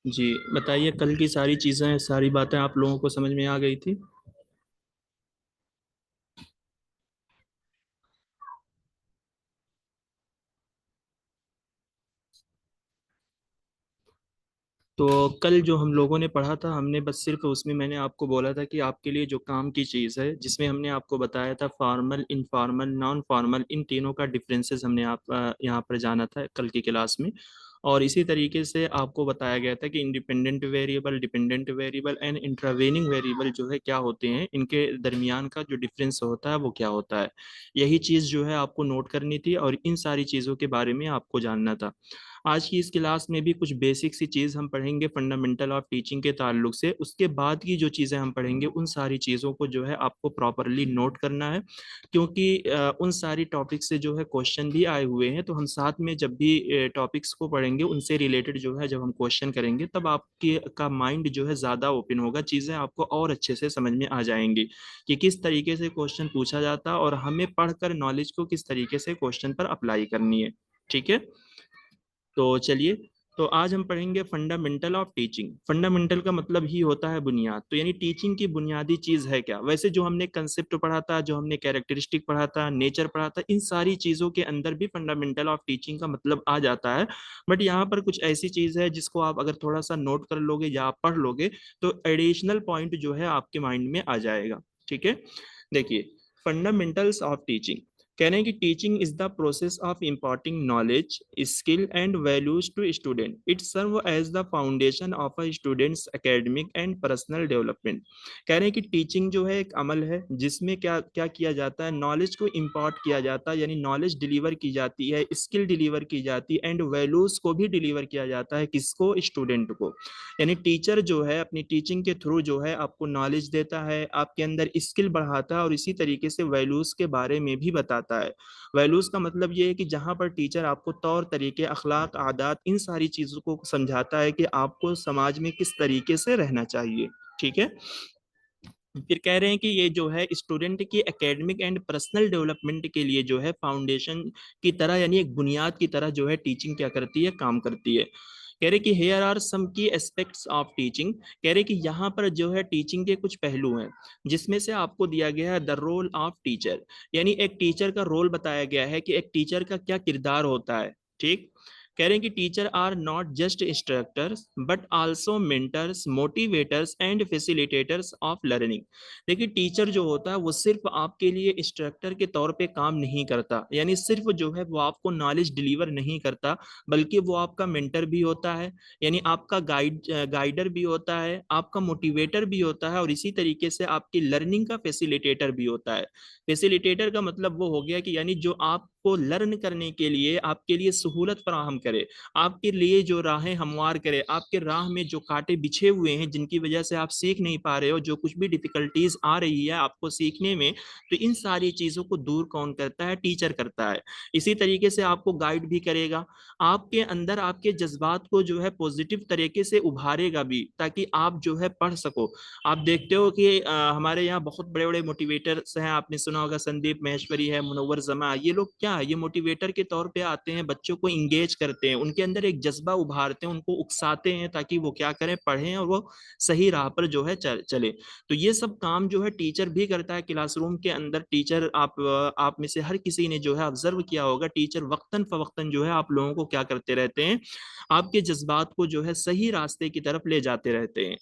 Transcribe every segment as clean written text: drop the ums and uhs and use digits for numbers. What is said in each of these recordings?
जी बताइए, कल की सारी चीजें, सारी बातें आप लोगों को समझ में आ गई थी? तो कल जो हम लोगों ने पढ़ा था, हमने बस सिर्फ उसमें मैंने आपको बोला था कि आपके लिए जो काम की चीज़ है, जिसमें हमने आपको बताया था फॉर्मल, इनफॉर्मल, नॉन फॉर्मल, इन तीनों का डिफरेंसेस हमने आप यहाँ पर जाना था कल की क्लास में। और इसी तरीके से आपको बताया गया था कि independent variable, dependent variable and intervening variable जो है क्या होते हैं, इनके दरमियान का जो डिफरेंस होता है वो क्या होता है। यही चीज़ जो है आपको नोट करनी थी और इन सारी चीज़ों के बारे में आपको जानना था। आज की इस क्लास में भी कुछ बेसिक सी चीज़ हम पढ़ेंगे फंडामेंटल ऑफ टीचिंग के ताल्लुक से। उसके बाद की जो चीज़ें हम पढ़ेंगे उन सारी चीज़ों को जो है आपको प्रॉपरली नोट करना है, क्योंकि उन सारी टॉपिक से जो है क्वेश्चन भी आए हुए हैं। तो हम साथ में जब भी टॉपिक्स को पढ़ेंगे उनसे रिलेटेड जो है जब हम क्वेश्चन करेंगे, तब आपके का माइंड जो है ज़्यादा ओपन होगा, चीज़ें आपको और अच्छे से समझ में आ जाएंगी कि किस तरीके से क्वेश्चन पूछा जाता है और हमें पढ़कर नॉलेज को किस तरीके से क्वेश्चन पर अप्लाई करनी है। ठीक है, तो चलिए। तो आज हम पढ़ेंगे फंडामेंटल ऑफ टीचिंग। फंडामेंटल का मतलब ही होता है बुनियाद। तो यानी टीचिंग की बुनियादी चीज है क्या। वैसे जो हमने कंसेप्ट पढ़ा था, जो हमने कैरेक्टरिस्टिक पढ़ा था, नेचर पढ़ा था, इन सारी चीजों के अंदर भी फंडामेंटल ऑफ टीचिंग का मतलब आ जाता है। बट यहाँ पर कुछ ऐसी चीज है जिसको आप अगर थोड़ा सा नोट कर लोगे या आप पढ़ लोगे, तो एडिशनल पॉइंट जो है आपके माइंड में आ जाएगा। ठीक है, देखिए, फंडामेंटल्स ऑफ टीचिंग कह रहे हैं कि teaching is the process of imparting knowledge, skill and values to student. It serve as the foundation of a student's academic and personal development. कह रहे हैं कि टीचिंग जो है एक अमल है जिसमें क्या क्या किया जाता है, नॉलेज को इम्पार्ट किया जाता है, यानी नॉलेज डिलीवर की जाती है, स्किल डिलीवर की जाती है एंड वैल्यूज को भी डिलीवर किया जाता है। किसको? स्टूडेंट को। यानी टीचर जो है अपनी टीचिंग के थ्रू जो है आपको नॉलेज देता है, आपके अंदर स्किल बढ़ाता है और इसी तरीके से वैल्यूज के बारे में भी बताता है। वैल्यूज का मतलब ये है कि जहाँ पर टीचर आपको तौर तरीके, अखलाक, आदात, इन सारी चीजों को समझाता है कि आपको समाज में किस तरीके से रहना चाहिए। ठीक है, फिर कह रहे हैं कि ये जो है स्टूडेंट की एकेडमिक एंड पर्सनल डेवलपमेंट के लिए जो है फाउंडेशन की तरह, यानी एक बुनियाद की तरह जो है टीचिंग क्या करती है, काम करती है। कह रहे कि हेयर आर सम की एस्पेक्ट्स ऑफ टीचिंग। कह रहे कि यहाँ पर जो है टीचिंग के कुछ पहलू हैं, जिसमें से आपको दिया गया है द रोल ऑफ टीचर। यानी एक टीचर का रोल बताया गया है कि एक टीचर का क्या किरदार होता है। ठीक, कह रहे हैं कि teacher are not just instructors but also mentors, motivators and facilitators of learning. देखिए, टीचर जो होता है वो सिर्फ आपके लिए इंस्ट्रक्टर के तौर पे काम नहीं करता, यानी सिर्फ जो है वो आपको नॉलेज डिलीवर नहीं करता, बल्कि वो आपका मेंटर भी होता है, यानी आपका गाइडर भी होता है, आपका मोटिवेटर भी होता है और इसी तरीके से आपकी लर्निंग का फैसिलिटेटर भी होता है। फैसिलिटेटर का मतलब वो हो गया कि यानी जो आपको लर्न करने के लिए आपके लिए सहूलत फराहम करे, आपके लिए जो राहें हमवार करे, आपके राह में जो कांटे बिछे हुए हैं जिनकी वजह से आप सीख नहीं पा रहे हो, जो कुछ भी डिफिकल्टीज आ रही है आपको सीखने में, तो इन सारी चीजों को दूर कौन करता है? टीचर करता है। इसी तरीके से आपको गाइड भी करेगा, आपके अंदर आपके जज्बात को जो है पॉजिटिव तरीके से उभारेगा भी, ताकि आप जो है पढ़ सको। आप देखते हो कि हमारे यहाँ बहुत बड़े बड़े मोटिवेटर्स हैं, आपने सुना होगा संदीप महेश्वरी है, मुनव्वर जमा, ये लोग क्या है, ये मोटिवेटर के तौर पे आते हैं, बच्चों को इंगेज करते हैं, उनके अंदर एक जज्बा उभारते हैं, उनको उकसाते हैं ताकि वो क्या करें, पढ़ें और वो सही राह पर जो है चले। तो ये सब काम जो है टीचर भी करता है क्लासरूम के अंदर। टीचर आप में से हर किसी ने जो है ऑब्जर्व किया होगा, टीचर वक्तन फवक्तन जो है आप लोगों को क्या करते रहते हैं, आपके जज्बात को जो है सही रास्ते की तरफ ले जाते रहते हैं।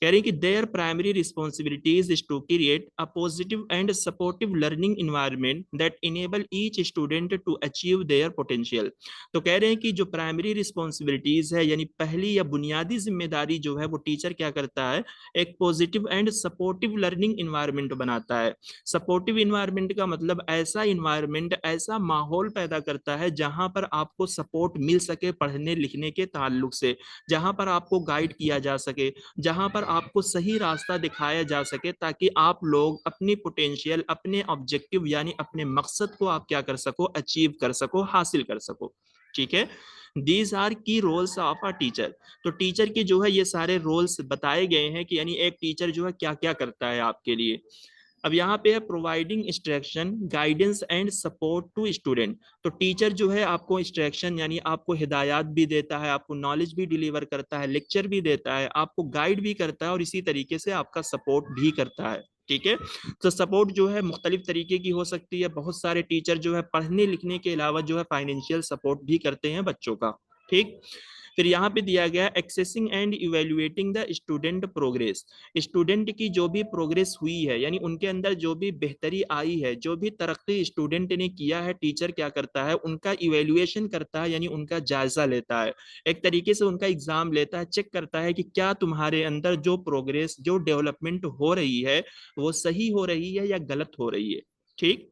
कह रही है कि their primary responsibilities is to create a positive and supportive learning environment that enable each student to achieve their potential. तो कह रहे हैं कि जो प्राइमरी रिस्पॉन्सिबिलिटीज है, यानी पहली या बुनियादी जिम्मेदारी जो है, वो टीचर क्या करता है, एक positive and supportive learning environment बनाता है। सपोर्टिव इन्वायरमेंट का मतलब ऐसा इन्वायरमेंट, ऐसा माहौल पैदा करता है जहां पर आपको सपोर्ट मिल सके पढ़ने लिखने के ताल्लुक से, जहां पर आपको गाइड किया जा सके, जहां पर आपको सही रास्ता दिखाया जा सके, ताकि आप लोग अपनी पोटेंशियल, अपने ऑब्जेक्टिव यानी अपने मकसद को आप क्या कर सको, अचीव कर सको, हासिल कर सको। ठीक है, दीज आर की रोल्स ऑफ अ टीचर। तो टीचर के जो है ये सारे रोल्स बताए गए हैं कि यानी एक टीचर जो है क्या क्या करता है आपके लिए। अब यहाँ पे है providing instruction, guidance and support to student. तो टीचर जो है आपको इंस्ट्रक्शन यानी आपको हिदायत भी देता है, आपको नॉलेज भी डिलीवर करता है, लेक्चर भी देता है, आपको गाइड भी करता है और इसी तरीके से आपका सपोर्ट भी करता है। ठीक है। तो सपोर्ट जो है मुख्तलिफ तरीके की हो सकती है। बहुत सारे टीचर जो है पढ़ने लिखने के अलावा जो है फाइनेंशियल सपोर्ट भी करते हैं बच्चों का। ठीक। फिर यहाँ पे दिया गया accessing and evaluating the student progress. Student की जो भी प्रोग्रेस हुई है यानी उनके अंदर जो भी बेहतरी आई है, जो भी तरक्की स्टूडेंट ने किया है, टीचर क्या करता है उनका इवेल्युएशन करता है यानी उनका जायजा लेता है, एक तरीके से उनका एग्जाम लेता है, चेक करता है कि क्या तुम्हारे अंदर जो प्रोग्रेस जो डेवलपमेंट हो रही है वो सही हो रही है या गलत हो रही है। ठीक।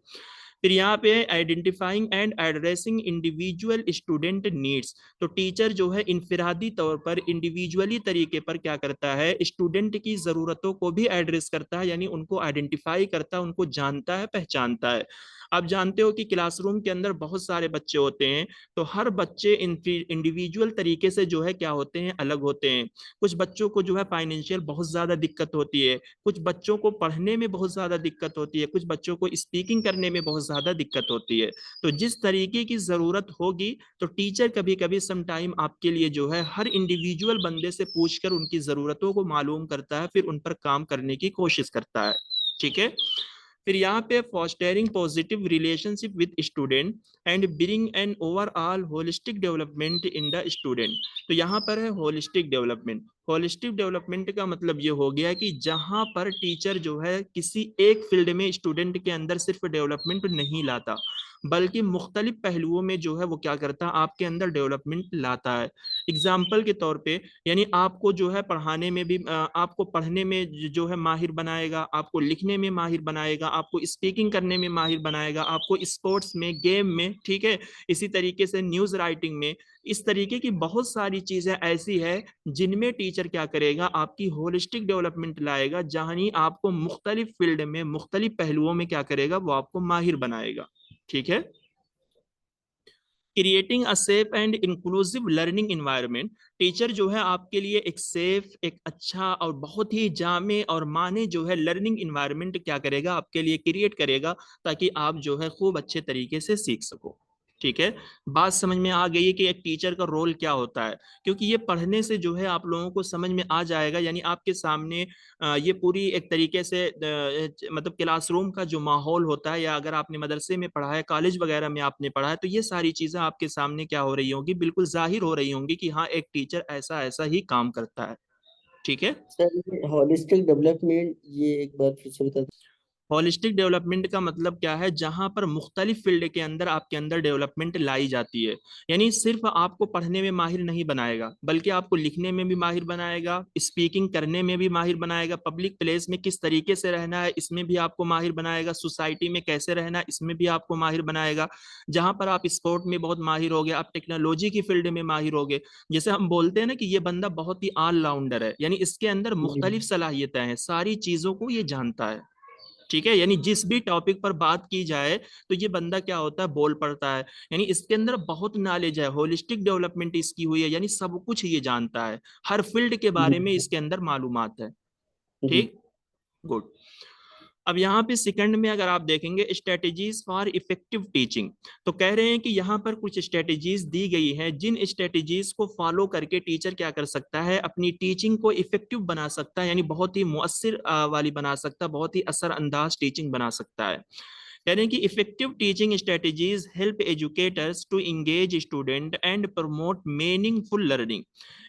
फिर यहाँ पे identifying and addressing individual student needs. तो टीचर जो है इनफिरादी तौर पर इंडिविजुअली तरीके पर क्या करता है, स्टूडेंट की जरूरतों को भी एड्रेस करता है यानी उनको आइडेंटिफाई करता है, उनको जानता है, पहचानता है। आप जानते हो कि क्लासरूम के अंदर बहुत सारे बच्चे होते हैं, तो हर बच्चे इंडिविजुअल तरीके से जो है क्या होते हैं, अलग होते हैं। कुछ बच्चों को जो है फाइनेंशियल बहुत ज्यादा दिक्कत होती है, कुछ बच्चों को पढ़ने में बहुत ज्यादा दिक्कत होती है, कुछ बच्चों को स्पीकिंग करने में बहुत ज्यादा दिक्कत होती है। तो जिस तरीके की जरूरत होगी तो टीचर कभी कभी सम टाइम आपके लिए जो है हर इंडिविजुअल बंदे से पूछकर उनकी जरूरतों को मालूम करता है, फिर उन पर काम करने की कोशिश करता है। ठीक है। फिर यहाँ पे fostering positive relationship with student and bring an overall holistic development in the student. तो यहाँ पर है होलिस्टिक डेवलपमेंट। होलिस्टिक डेवलपमेंट का मतलब ये हो गया कि जहां पर टीचर जो है किसी एक फील्ड में स्टूडेंट के अंदर सिर्फ डेवलपमेंट नहीं लाता, बल्कि मुख्तलिफ पहलुओं में जो है वो क्या करता है, आपके अंदर डेवलपमेंट लाता है। एग्जाम्पल के तौर पे यानी आपको जो है पढ़ाने में भी आपको पढ़ने में जो है माहिर बनाएगा, आपको लिखने में माहिर बनाएगा, आपको स्पीकिंग करने में माहिर बनाएगा, आपको स्पोर्ट्स में, गेम में, ठीक है, इसी तरीके से न्यूज राइटिंग में। इस तरीके की बहुत सारी चीजें ऐसी है जिनमें टीचर क्या करेगा, आपकी होलिस्टिक डेवलपमेंट लाएगा, जहां आपको मुख्तलिफ फील्ड में मुख्तलिफ पहलुओं में क्या करेगा, वो आपको माहिर बनाएगा। ठीक है। Creating a safe and inclusive learning environment. Teacher जो है आपके लिए एक सेफ, एक अच्छा और बहुत ही जामे और माने जो है लर्निंग इन्वायरमेंट क्या करेगा, आपके लिए क्रिएट करेगा, ताकि आप जो है खूब अच्छे तरीके से सीख सको। ठीक है। बात समझ में आ गई है कि एक टीचर का रोल क्या होता है, क्योंकि ये पढ़ने से जो है आप लोगों को समझ में आ जाएगा। यानी आपके सामने ये पूरी एक तरीके से मतलब क्लासरूम का जो माहौल होता है, या अगर आपने मदरसे में पढ़ा है, कॉलेज वगैरह में आपने पढ़ा है, तो ये सारी चीजें आपके सामने क्या हो रही होंगी, बिल्कुल जाहिर हो रही होंगी कि हाँ एक टीचर ऐसा ऐसा ही काम करता है। ठीक है। सर होलिस्टिक डेवलपमेंट ये एक बार फिर से बता। होलिस्टिक डेवलपमेंट का मतलब क्या है, जहां पर मुख्तलिफ फील्ड के अंदर आपके अंदर डेवलपमेंट लाई जाती है। यानी सिर्फ आपको पढ़ने में माहिर नहीं बनाएगा, बल्कि आपको लिखने में भी माहिर बनाएगा, स्पीकिंग करने में भी माहिर बनाएगा, पब्लिक प्लेस में किस तरीके से रहना है इसमें भी आपको माहिर बनाएगा, सोसाइटी में कैसे रहना है इसमें भी आपको माहिर बनाएगा। जहां पर आप स्पोर्ट में बहुत माहिर हो गए, आप टेक्नोलॉजी की फील्ड में माहिर हो गए, जैसे हम बोलते हैं ना कि ये बंदा बहुत ही ऑलराउंडर है, यानी इसके अंदर जी। मुख्तलिफ सलाहियतें हैं, सारी चीजों को ये जानता है। ठीक है। यानी जिस भी टॉपिक पर बात की जाए तो ये बंदा क्या होता है, बोल पड़ता है। यानी इसके अंदर बहुत नॉलेज है, होलिस्टिक डेवलपमेंट इसकी हुई है, यानी सब कुछ ये जानता है, हर फील्ड के जी। बारे में इसके अंदर मालूमात है। जी। ठीक। गुड। अब यहाँ पे सेकंड में अगर आप देखेंगे स्ट्रेटेजीज फॉर इफेक्टिव टीचिंग, तो कह रहे हैं कि यहाँ पर कुछ स्ट्रेटेजीज दी गई हैं, जिन स्ट्रेटेजीज को फॉलो करके टीचर क्या कर सकता है, अपनी टीचिंग को इफेक्टिव बना सकता है, यानी बहुत ही मुअस्सिर वाली बना सकता है, बहुत ही असरअंदाज टीचिंग बना सकता है। कह रहे हैं कि effective teaching strategies help educators to engage student and promote meaningful learning.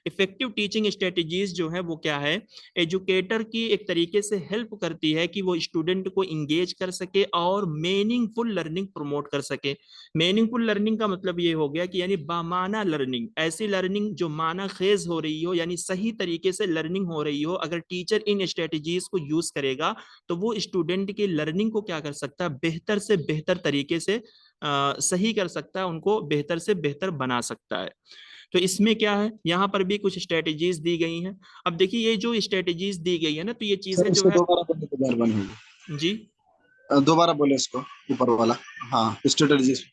Effective teaching strategies जो है वो क्या है, एजुकेटर की एक तरीके से हेल्प करती है कि वो स्टूडेंट को इंगेज कर सके और मीनिंगफुल लर्निंग प्रमोट कर सके। मीनिंगफुल लर्निंग का मतलब ये हो गया कि यानी बामाना लर्निंग, ऐसी लर्निंग जो माना खेज हो रही हो, यानी सही तरीके से लर्निंग हो रही हो। अगर टीचर इन स्ट्रेटेजीज को यूज करेगा तो वो स्टूडेंट की लर्निंग को क्या कर सकता है, बेहतर से बेहतर तरीके से सही कर सकता है, उनको बेहतर से बेहतर बना सकता है। तो इसमें क्या है, यहाँ पर भी कुछ स्ट्रेटेजीज दी गई हैं। अब देखिए ये जो स्ट्रेटेजीज दी गई है ना, तो ये सर चीजें जो इसको है। दोबारा बोलने के बाद बनी होगी। जी। दोबारा बोले इसको ऊपर वाला। हाँ स्ट्रेटजीज।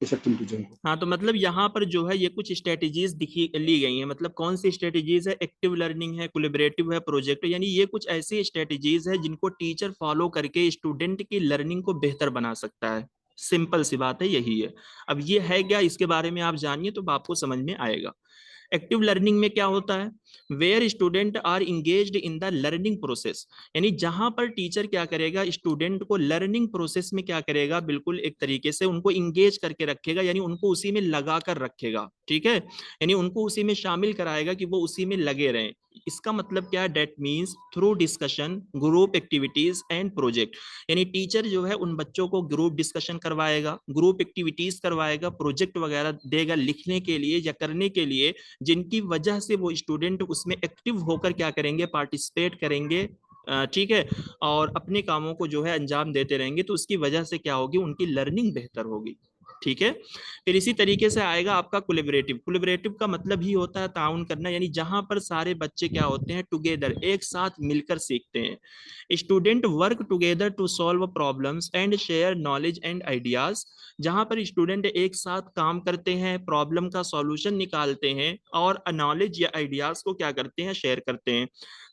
इफेक्टिव टीचिंग को। हाँ, तो मतलब यहाँ पर जो है ये कुछ स्ट्रेटेजीज दिखी ली गई हैं। मतलब कौन सी स्ट्रेटेजीज है? एक्टिव लर्निंग है, कोलैबोरेटिव है, प्रोजेक्ट, यानी ये कुछ ऐसी स्ट्रेटेजीज है जिनको टीचर फॉलो करके स्टूडेंट की लर्निंग को बेहतर बना सकता है। सिंपल सी बात है, यही है। अब ये है क्या, इसके बारे में आप जानिए तो आपको समझ में आएगा। एक्टिव लर्निंग में क्या होता है? Where student are engaged in the learning process, यानी जहां पर टीचर क्या करेगा, स्टूडेंट को लर्निंग प्रोसेस में क्या करेगा, बिल्कुल एक तरीके से उनको इंगेज करके रखेगा, यानी उनको उसी में लगा कर रखेगा। ठीक है, यानी उनको उसी में शामिल कराएगा कि वो उसी में लगे रहें। इसका मतलब क्या है? That means through discussion, group activities and project, यानी टीचर जो है उन बच्चों को ग्रुप डिस्कशन करवाएगा, ग्रुप एक्टिविटीज करवाएगा, प्रोजेक्ट वगैरह देगा लिखने के लिए या करने के लिए, जिनकी वजह से वो स्टूडेंट उसमें एक्टिव होकर क्या करेंगे, पार्टिसिपेट करेंगे। ठीक है, और अपने कामों को जो है अंजाम देते रहेंगे, तो उसकी वजह से क्या होगी, उनकी लर्निंग बेहतर होगी। ठीक है, फिर इसी तरीके से आएगा आपका कोलैबोरेटिव। कोलैबोरेटिव का मतलब ही होता है ताउन करना, यानी जहां पर सारे बच्चे क्या होते हैं, टुगेदर, एक साथ मिलकर सीखते हैं। Student work together to solve problems and share knowledge and ideas, जहां पर स्टूडेंट एक साथ काम करते हैं, प्रॉब्लम का सॉल्यूशन निकालते हैं और नॉलेज या आइडियाज को क्या करते हैं, शेयर करते हैं।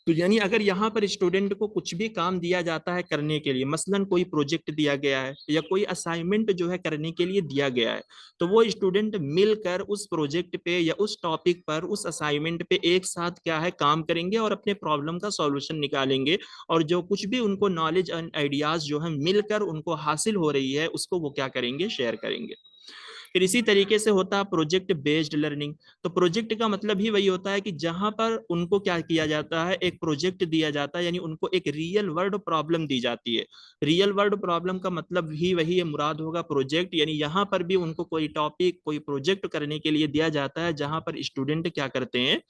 तो यानी अगर यहाँ पर स्टूडेंट को कुछ भी काम दिया जाता है करने के लिए, मसलन कोई प्रोजेक्ट दिया गया है या कोई असाइनमेंट जो है करने के लिए दिया गया है, तो वो स्टूडेंट मिलकर उस प्रोजेक्ट पे या उस टॉपिक पर, उस असाइनमेंट पे एक साथ क्या है, काम करेंगे और अपने प्रॉब्लम का सॉल्यूशन निकालेंगे। और जो कुछ भी उनको नॉलेज एंड आइडियाज जो है मिलकर उनको हासिल हो रही है, उसको वो क्या करेंगे, शेयर करेंगे। फिर इसी तरीके से होता है प्रोजेक्ट बेस्ड लर्निंग। तो प्रोजेक्ट का मतलब ही वही होता है कि जहां पर उनको क्या किया जाता है, एक प्रोजेक्ट दिया जाता है, यानी उनको एक रियल वर्ल्ड प्रॉब्लम दी जाती है। रियल वर्ल्ड प्रॉब्लम का मतलब ही वही है, मुराद होगा प्रोजेक्ट, यानी यहाँ पर भी उनको कोई टॉपिक, कोई प्रोजेक्ट करने के लिए दिया जाता है, जहां पर स्टूडेंट क्या करते हैं,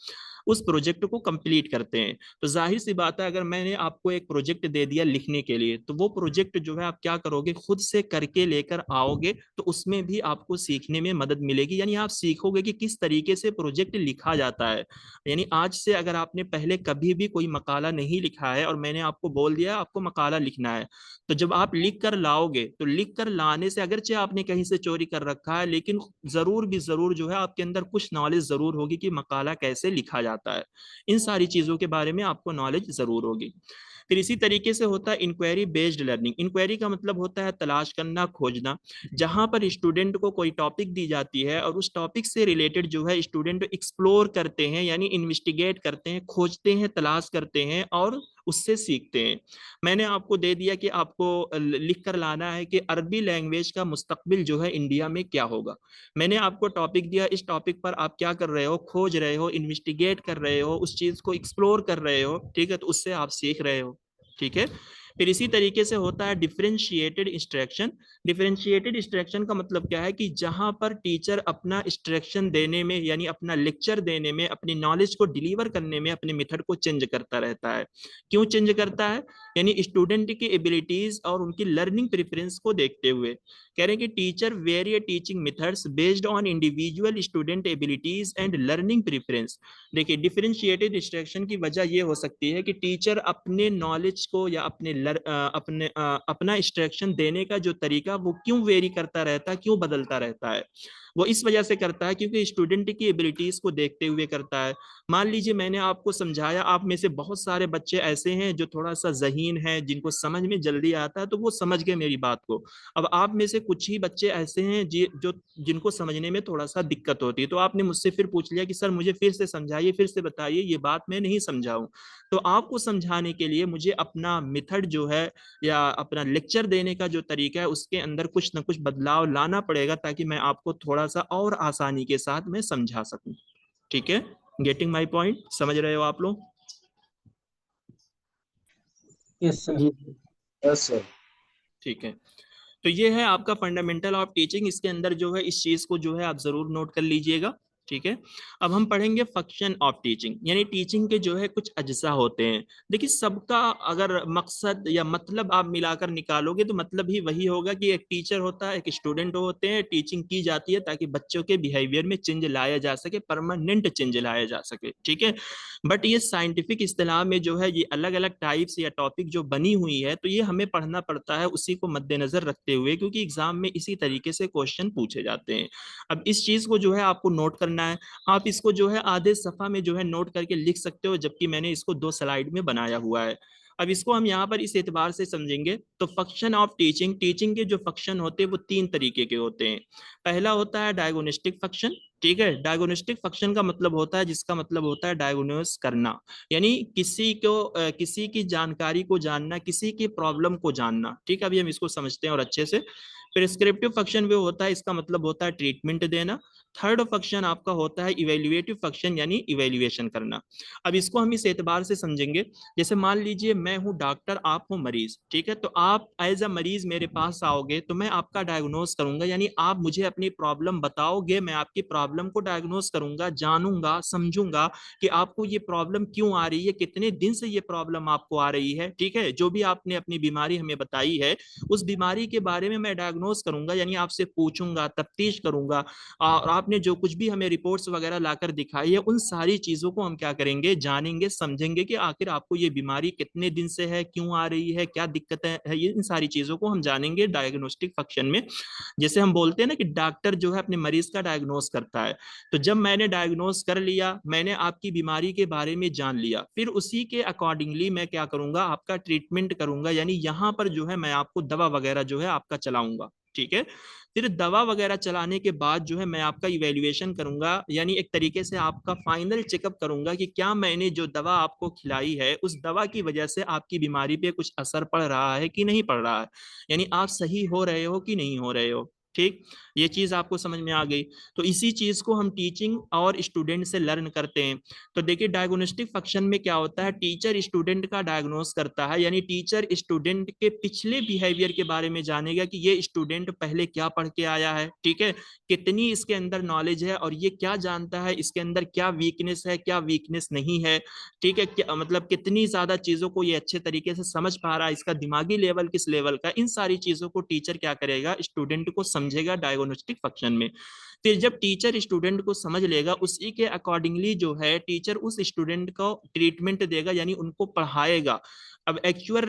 उस प्रोजेक्ट को कंप्लीट करते हैं। तो जाहिर सी बात है, अगर मैंने आपको एक प्रोजेक्ट दे दिया लिखने के लिए, तो वो प्रोजेक्ट जो है आप क्या करोगे, खुद से करके लेकर आओगे, तो उसमें भी आपको सीखने में मदद मिलेगी, यानी आप सीखोगे कि किस तरीके से प्रोजेक्ट लिखा जाता है। यानी आज से अगर आपने पहले कभी भी कोई मकाला नहीं लिखा है और मैंने आपको बोल दिया आपको मकाला लिखना है, तो जब आप लिख कर लाओगे, तो लिख कर लाने से अगरचे आपने कहीं से चोरी कर रखा है, लेकिन जरूर भी जरूर जो है आपके अंदर कुछ नॉलेज जरूर होगी कि मकाला कैसे लिखा जाता है। इन सारी चीजों के बारे में आपको नॉलेज जरूर होगी। फिर इसी तरीके से होता है इंक्वायरी बेस्ड लर्निंग। इंक्वायरी का मतलब होता है तलाश करना, खोजना। जहां पर स्टूडेंट को कोई टॉपिक दी जाती है और उस टॉपिक से रिलेटेड जो है स्टूडेंट एक्सप्लोर करते हैं, यानी इन्वेस्टिगेट करते हैं, खोजते हैं, तलाश करते हैं और उससे सीखते हैं। मैंने आपको दे दिया कि आपको लिख कर लाना है कि अरबी लैंग्वेज का मुस्तकबिल जो है इंडिया में क्या होगा। मैंने आपको टॉपिक दिया, इस टॉपिक पर आप क्या कर रहे हो, खोज रहे हो, इन्वेस्टिगेट कर रहे हो, उस चीज को एक्सप्लोर कर रहे हो। ठीक है, तो उससे आप सीख रहे हो। ठीक है, फिर इसी तरीके से होता है डिफरेंशिएटेड इंस्ट्रक्शन। डिफरेंशिएटेड इंस्ट्रक्शन का मतलब क्या है कि जहां पर टीचर अपना इंस्ट्रक्शन देने में, यानी अपना लेक्चर देने में, अपनी नॉलेज को डिलीवर करने में अपने मेथड को चेंज करता रहता है। क्यों चेंज करता है? यानी स्टूडेंट की एबिलिटीज और उनकी लर्निंग प्रेफरेंस को देखते हुए। कह रहे हैं कि teacher very teaching methods based on individual student abilities and learning preference. देखिए, डिफरेंशिएटेड इंस्ट्रक्शन की वजह यह हो सकती है कि टीचर अपने नॉलेज को या अपना इंस्ट्रक्शन देने का जो तरीका वो क्यों वेरी करता रहता है, क्यों बदलता रहता है। वो इस वजह से करता है क्योंकि स्टूडेंट की एबिलिटीज को देखते हुए करता है। मान लीजिए मैंने आपको समझाया, आप में से बहुत सारे बच्चे ऐसे हैं जो थोड़ा सा ज़हीन है, जिनको समझ में जल्दी आता है, तो वो समझ गए मेरी बात को। अब आप में से कुछ ही बच्चे ऐसे हैं जो जिनको समझने में थोड़ा सा दिक्कत होती है, तो आपने मुझसे फिर पूछ लिया कि सर मुझे फिर से समझाइए, फिर से बताइए, ये बात मैं नहीं समझाऊं। तो आपको समझाने के लिए मुझे अपना मेथड जो है या अपना लेक्चर देने का जो तरीका है उसके अंदर कुछ ना कुछ बदलाव लाना पड़ेगा, ताकि मैं आपको थोड़ा सा और आसानी के साथ मैं समझा सकूं। ठीक है, गेटिंग माई पॉइंट, समझ रहे हो आप लोग? Yes sir. जी यस सर। ठीक है, तो ये है आपका फंडामेंटल ऑफ टीचिंग। इसके अंदर जो है इस चीज को जो है आप जरूर नोट कर लीजिएगा। ठीक है। अब हम पढ़ेंगे फंक्शन ऑफ टीचिंग, यानी टीचिंग के जो है कुछ अज्जा होते हैं। देखिए सबका अगर मकसद या मतलब आप मिलाकर निकालोगे तो मतलब ही वही होगा कि एक टीचर होता है, एक स्टूडेंट होते हैं, टीचिंग की जाती है ताकि बच्चों के बिहेवियर में चेंज लाया जा सके, परमानेंट चेंज लाया जा सके। ठीक है। बट ये साइंटिफिक इस्तेलाह में जो है ये अलग अलग टाइप्स या टॉपिक जो बनी हुई है, तो ये हमें पढ़ना पड़ता है उसी को मद्देनजर रखते हुए, क्योंकि एग्जाम में इसी तरीके से क्वेश्चन पूछे जाते हैं। अब इस चीज को जो है आपको नोट करना है। आप इसको जो है आधे सफा में जो है नोट करके लिख सकते हो, जबकि मैंने इसको 2 स्लाइड में बनाया हुआ है। अब इसको हम यहाँ पर इस एतबार से समझेंगे तो फंक्शन ऑफ टीचिंग, टीचिंग के जो फंक्शन होते हैं वो 3 तरीके के होते हैं। पहला होता है डायगोनिस्टिक फंक्शन। ठीक है। डायगोनिस्टिक फंक्शन का मतलब होता है, जिसका मतलब होता है डायग्नोस करना, यानी किसी की जानकारी को जानना, किसी की प्रॉब्लम को जानना। ठीक है। अभी हम इसको समझते हैं और अच्छे से। प्रिस्क्रिप्टिव फंक्शन वो होता है, इसका मतलब होता है ट्रीटमेंट देना। थर्ड फंक्शन आपका होता है इवेल्युएटिव फंक्शन, यानी इवेल्युएशन करना। अब इसको हम इस एतबार से समझेंगे, जैसे मान लीजिए मैं हूं डॉक्टर, आप हो मरीज। ठीक है। तो आप एज अ मरीज मेरे पास आओगे तो मैं आपका डायग्नोस करूंगा, यानी आप मुझे अपनी प्रॉब्लम बताओगे, मैं आपकी प्रॉब्लम को डायग्नोस करूंगा, जानूंगा, समझूंगा कि आपको ये प्रॉब्लम क्यों आ रही है, कितने दिन से ये प्रॉब्लम आपको आ रही है। ठीक है। जो भी आपने अपनी बीमारी हमें बताई है, उस बीमारी के बारे में मैं डायग्नोस करूंगा, यानी आपसे पूछूंगा, तफ्तीश करूंगा, और आपने जो कुछ भी हमें रिपोर्ट्स वगैरह लाकर दिखाई है, उन सारी चीजों को हम क्या करेंगे, जानेंगे, समझेंगे कि आखिर आपको ये बीमारी कितने दिन से है, क्यों आ रही है, क्या दिक्कतें है, ये इन सारी चीजों को हम जानेंगे डायग्नोस्टिक फंक्शन में। जैसे हम बोलते हैं ना कि डॉक्टर जो है अपने मरीज का डायग्नोस करता है, तो जब मैंने डायग्नोस कर लिया, मैंने आपकी बीमारी के बारे में जान लिया, फिर उसी के अकॉर्डिंगली मैं क्या करूंगा, आपका ट्रीटमेंट करूंगा, यानी यहाँ पर जो है मैं आपको दवा वगैरह जो है आपका चलाऊंगा। ठीक है। फिर दवा वगैरह चलाने के बाद जो है मैं आपका इवेल्युएशन करूंगा, यानी एक तरीके से आपका फाइनल चेकअप करूंगा कि क्या मैंने जो दवा आपको खिलाई है, उस दवा की वजह से आपकी बीमारी पे कुछ असर पड़ रहा है कि नहीं पड़ रहा है, यानी आप सही हो रहे हो कि नहीं हो रहे हो। ठीक। ये चीज आपको समझ में आ गई। तो इसी चीज को हम टीचिंग और स्टूडेंट से लर्न करते हैं। तो देखिए डायग्नोस्टिक फंक्शन में क्या होता है, टीचर स्टूडेंट का डायग्नोस करता है, यानी टीचर स्टूडेंट के पिछले बिहेवियर के बारे में जानेगा कि ये स्टूडेंट पहले क्या पढ़ के आया है। ठीक है। कितनी इसके अंदर नॉलेज है और ये क्या जानता है, इसके अंदर क्या वीकनेस है, क्या वीकनेस नहीं है। ठीक है। क्या मतलब कितनी ज्यादा चीजों को ये अच्छे तरीके से समझ पा रहा है, इसका दिमागी लेवल किस लेवल का, इन सारी चीजों को टीचर क्या करेगा, स्टूडेंट को समझेगा डायग्नोस्टिक फंक्शन में। फिर जब टीचर स्टूडेंट को समझ लेगा, उसी के अकॉर्डिंगली जो है टीचर उस स्टूडेंट को ट्रीटमेंट देगा, यानी उनको पढ़ाएगा। अब एक्चुअल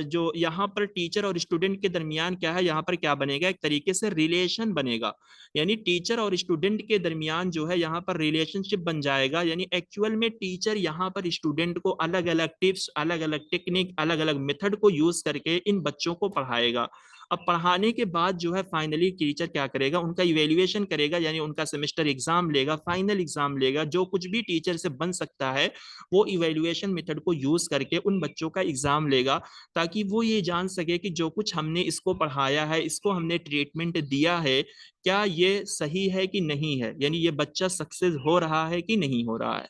जो यहाँ पर टीचर और स्टूडेंट के दरमियान क्या है, यहाँ पर क्या बनेगा, एक तरीके से रिलेशन बनेगा, यानी टीचर और स्टूडेंट के दरमियान जो है यहाँ पर रिलेशनशिप बन जाएगा, यानी एक्चुअल में टीचर यहाँ पर स्टूडेंट को अलग अलग टिप्स, अलग अलग टेक्निक, अलग अलग मेथड को यूज करके इन बच्चों को पढ़ाएगा। अब पढ़ाने के बाद जो है फाइनली टीचर क्या करेगा, उनका इवेल्युएशन करेगा, यानी उनका सेमेस्टर एग्जाम लेगा, फाइनल एग्जाम लेगा, जो कुछ भी टीचर से बन सकता है वो इवेल्युएशन मेथड को यूज करके उन बच्चों का एग्जाम लेगा, ताकि वो ये जान सके कि जो कुछ हमने इसको पढ़ाया है, इसको हमने ट्रीटमेंट दिया है, क्या ये सही है कि नहीं है, यानी ये बच्चा सक्सेस हो रहा है कि नहीं हो रहा है।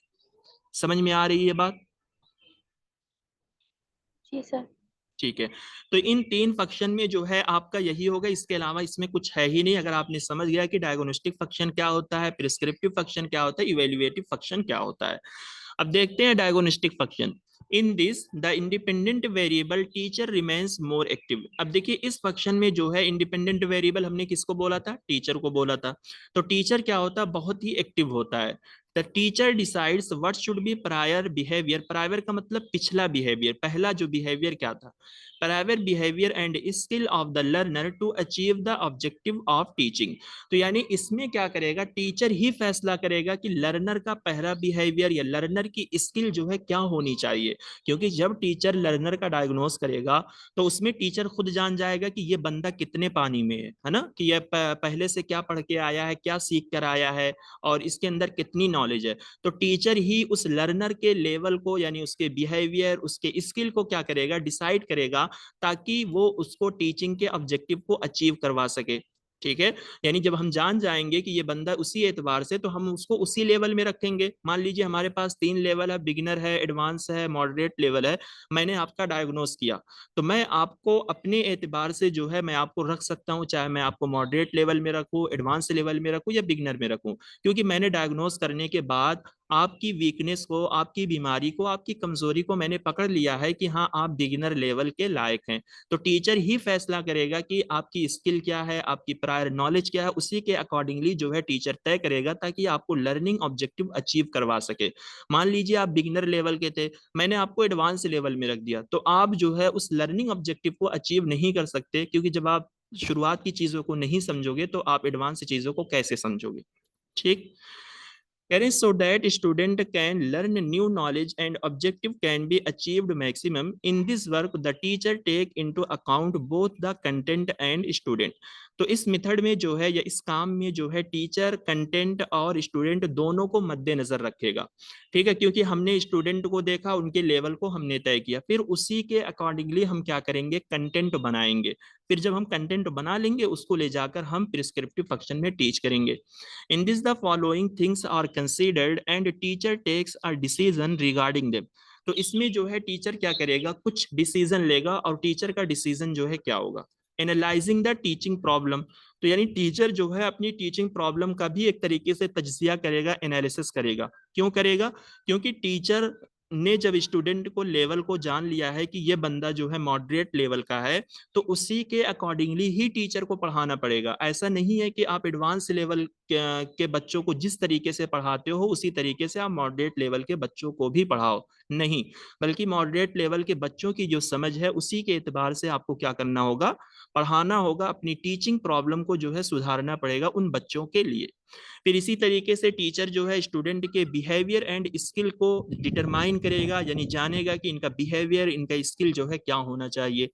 समझ में आ रही है बात? जी सर। ठीक है। तो इन 3 फंक्शन में जो है आपका यही होगा, इसके अलावा इसमें कुछ है ही नहीं। अगर आपने समझ गया कि डायग्नोस्टिक फंक्शन क्या होता है, प्रिस्क्रिप्टिव फंक्शन क्या होता है, इवेल्युएटिव फंक्शन क्या होता है। अब देखते हैं diagnostic function. In this the independent variable teacher remains more active. अब देखिए इस फंक्शन में जो है इंडिपेंडेंट वेरिएबल हमने किसको बोला था, टीचर को बोला था। तो टीचर क्या होता है, बहुत ही एक्टिव होता है। The teacher decides what should be prior behaviour. Prior का मतलब पिछला बिहेवियर, पहला जो बिहेवियर क्या था, prior behaviour and skill of the learner to achieve the objective of teaching. तो यानी इसमें क्या करेगा, टीचर ही फैसला करेगा कि लर्नर का पहला बिहेवियर या लर्नर की स्किल जो है क्या होनी चाहिए। क्योंकि जब टीचर लर्नर का डायग्नोस करेगा तो उसमें टीचर खुद जान जाएगा कि ये बंदा कितने पानी में है ना, कि ये पहले से क्या पढ़ के आया है, क्या सीख कर आया है, और इसके अंदर कितनी नॉलेज है। तो टीचर ही उस लर्नर के लेवल को, यानी उसके बिहेवियर, उसके स्किल को क्या करेगा, डिसाइड करेगा, ताकि वो उसको टीचिंग के ऑब्जेक्टिव को अचीव करवा सके। ठीक है। यानी जब हम जान जाएंगे कि ये बंदा उसी एतबार से, तो हम उसको उसी लेवल में रखेंगे। मान लीजिए हमारे पास 3 लेवल है, बिगिनर है, एडवांस है, मॉडरेट लेवल है। मैंने आपका डायग्नोस किया, तो मैं आपको अपने एतबार से जो है मैं आपको रख सकता हूँ, चाहे मैं आपको मॉडरेट लेवल में रखूँ, एडवांस लेवल में रखूँ या बिगिनर में रखूँ, क्योंकि मैंने डायग्नोस करने के बाद आपकी वीकनेस को, आपकी बीमारी को, आपकी कमजोरी को मैंने पकड़ लिया है कि हाँ आप बिगिनर लेवल के लायक हैं। तो टीचर ही फैसला करेगा कि आपकी स्किल क्या है, आपकी प्रायर नॉलेज क्या है, उसी के अकॉर्डिंगली जो है टीचर तय करेगा, ताकि आपको लर्निंग ऑब्जेक्टिव अचीव करवा सके। मान लीजिए आप बिगिनर लेवल के थे, मैंने आपको एडवांस लेवल में रख दिया, तो आप जो है उस लर्निंग ऑब्जेक्टिव को अचीव नहीं कर सकते, क्योंकि जब आप शुरुआत की चीजों को नहीं समझोगे तो आप एडवांस चीजों को कैसे समझोगे। ठीक। So that student can learn new knowledge and objective can be achieved maximum. In this work, the teacher take into account both the content and student. तो इस मेथड में जो है या इस काम में जो है टीचर कंटेंट और स्टूडेंट दोनों को मद्देनजर रखेगा। ठीक है, क्योंकि हमने स्टूडेंट को देखा, उनके लेवल को हमने तय किया, फिर उसी के अकॉर्डिंगली हम क्या करेंगे, कंटेंट बनाएंगे। फिर जब हम कंटेंट बना लेंगे, उसको ले जाकर हम प्रिस्क्रिप्टिव फंक्शन में टीच करेंगे। In this, the following things are considered and teacher takes a decision regarding them. तो इसमें जो है टीचर क्या करेगा, कुछ डिसीजन लेगा, और टीचर का डिसीजन जो है क्या होगा, एनालाइजिंग द टीचिंग प्रॉब्लम। तो यानी टीचर जो है अपनी टीचिंग प्रॉब्लम का भी एक तरीके से तजजिया करेगा, एनालिसिस करेगा। क्यों करेगा? क्योंकि टीचर ने जब स्टूडेंट को लेवल को जान लिया है कि ये बंदा जो है मॉडरेट लेवल का है, तो उसी के अकॉर्डिंगली ही टीचर को पढ़ाना पड़ेगा। ऐसा नहीं है कि आप एडवांस लेवल के बच्चों को जिस तरीके से पढ़ाते हो उसी तरीके से आप मॉडरेट लेवल के बच्चों को भी पढ़ाओ, नहीं। बल्कि मॉडरेट लेवल के बच्चों की जो समझ है उसी के एतबार से आपको क्या करना होगा, पढ़ाना होगा। अपनी टीचिंग प्रॉब्लम को जो है सुधारना पड़ेगा उन बच्चों के लिए। फिर इसी तरीके से टीचर जो है स्टूडेंट के बिहेवियर एंड स्किल को डिटरमाइन करेगा, यानी जानेगा कि इनका बिहेवियर, इनका स्किल जो है क्या होना चाहिए।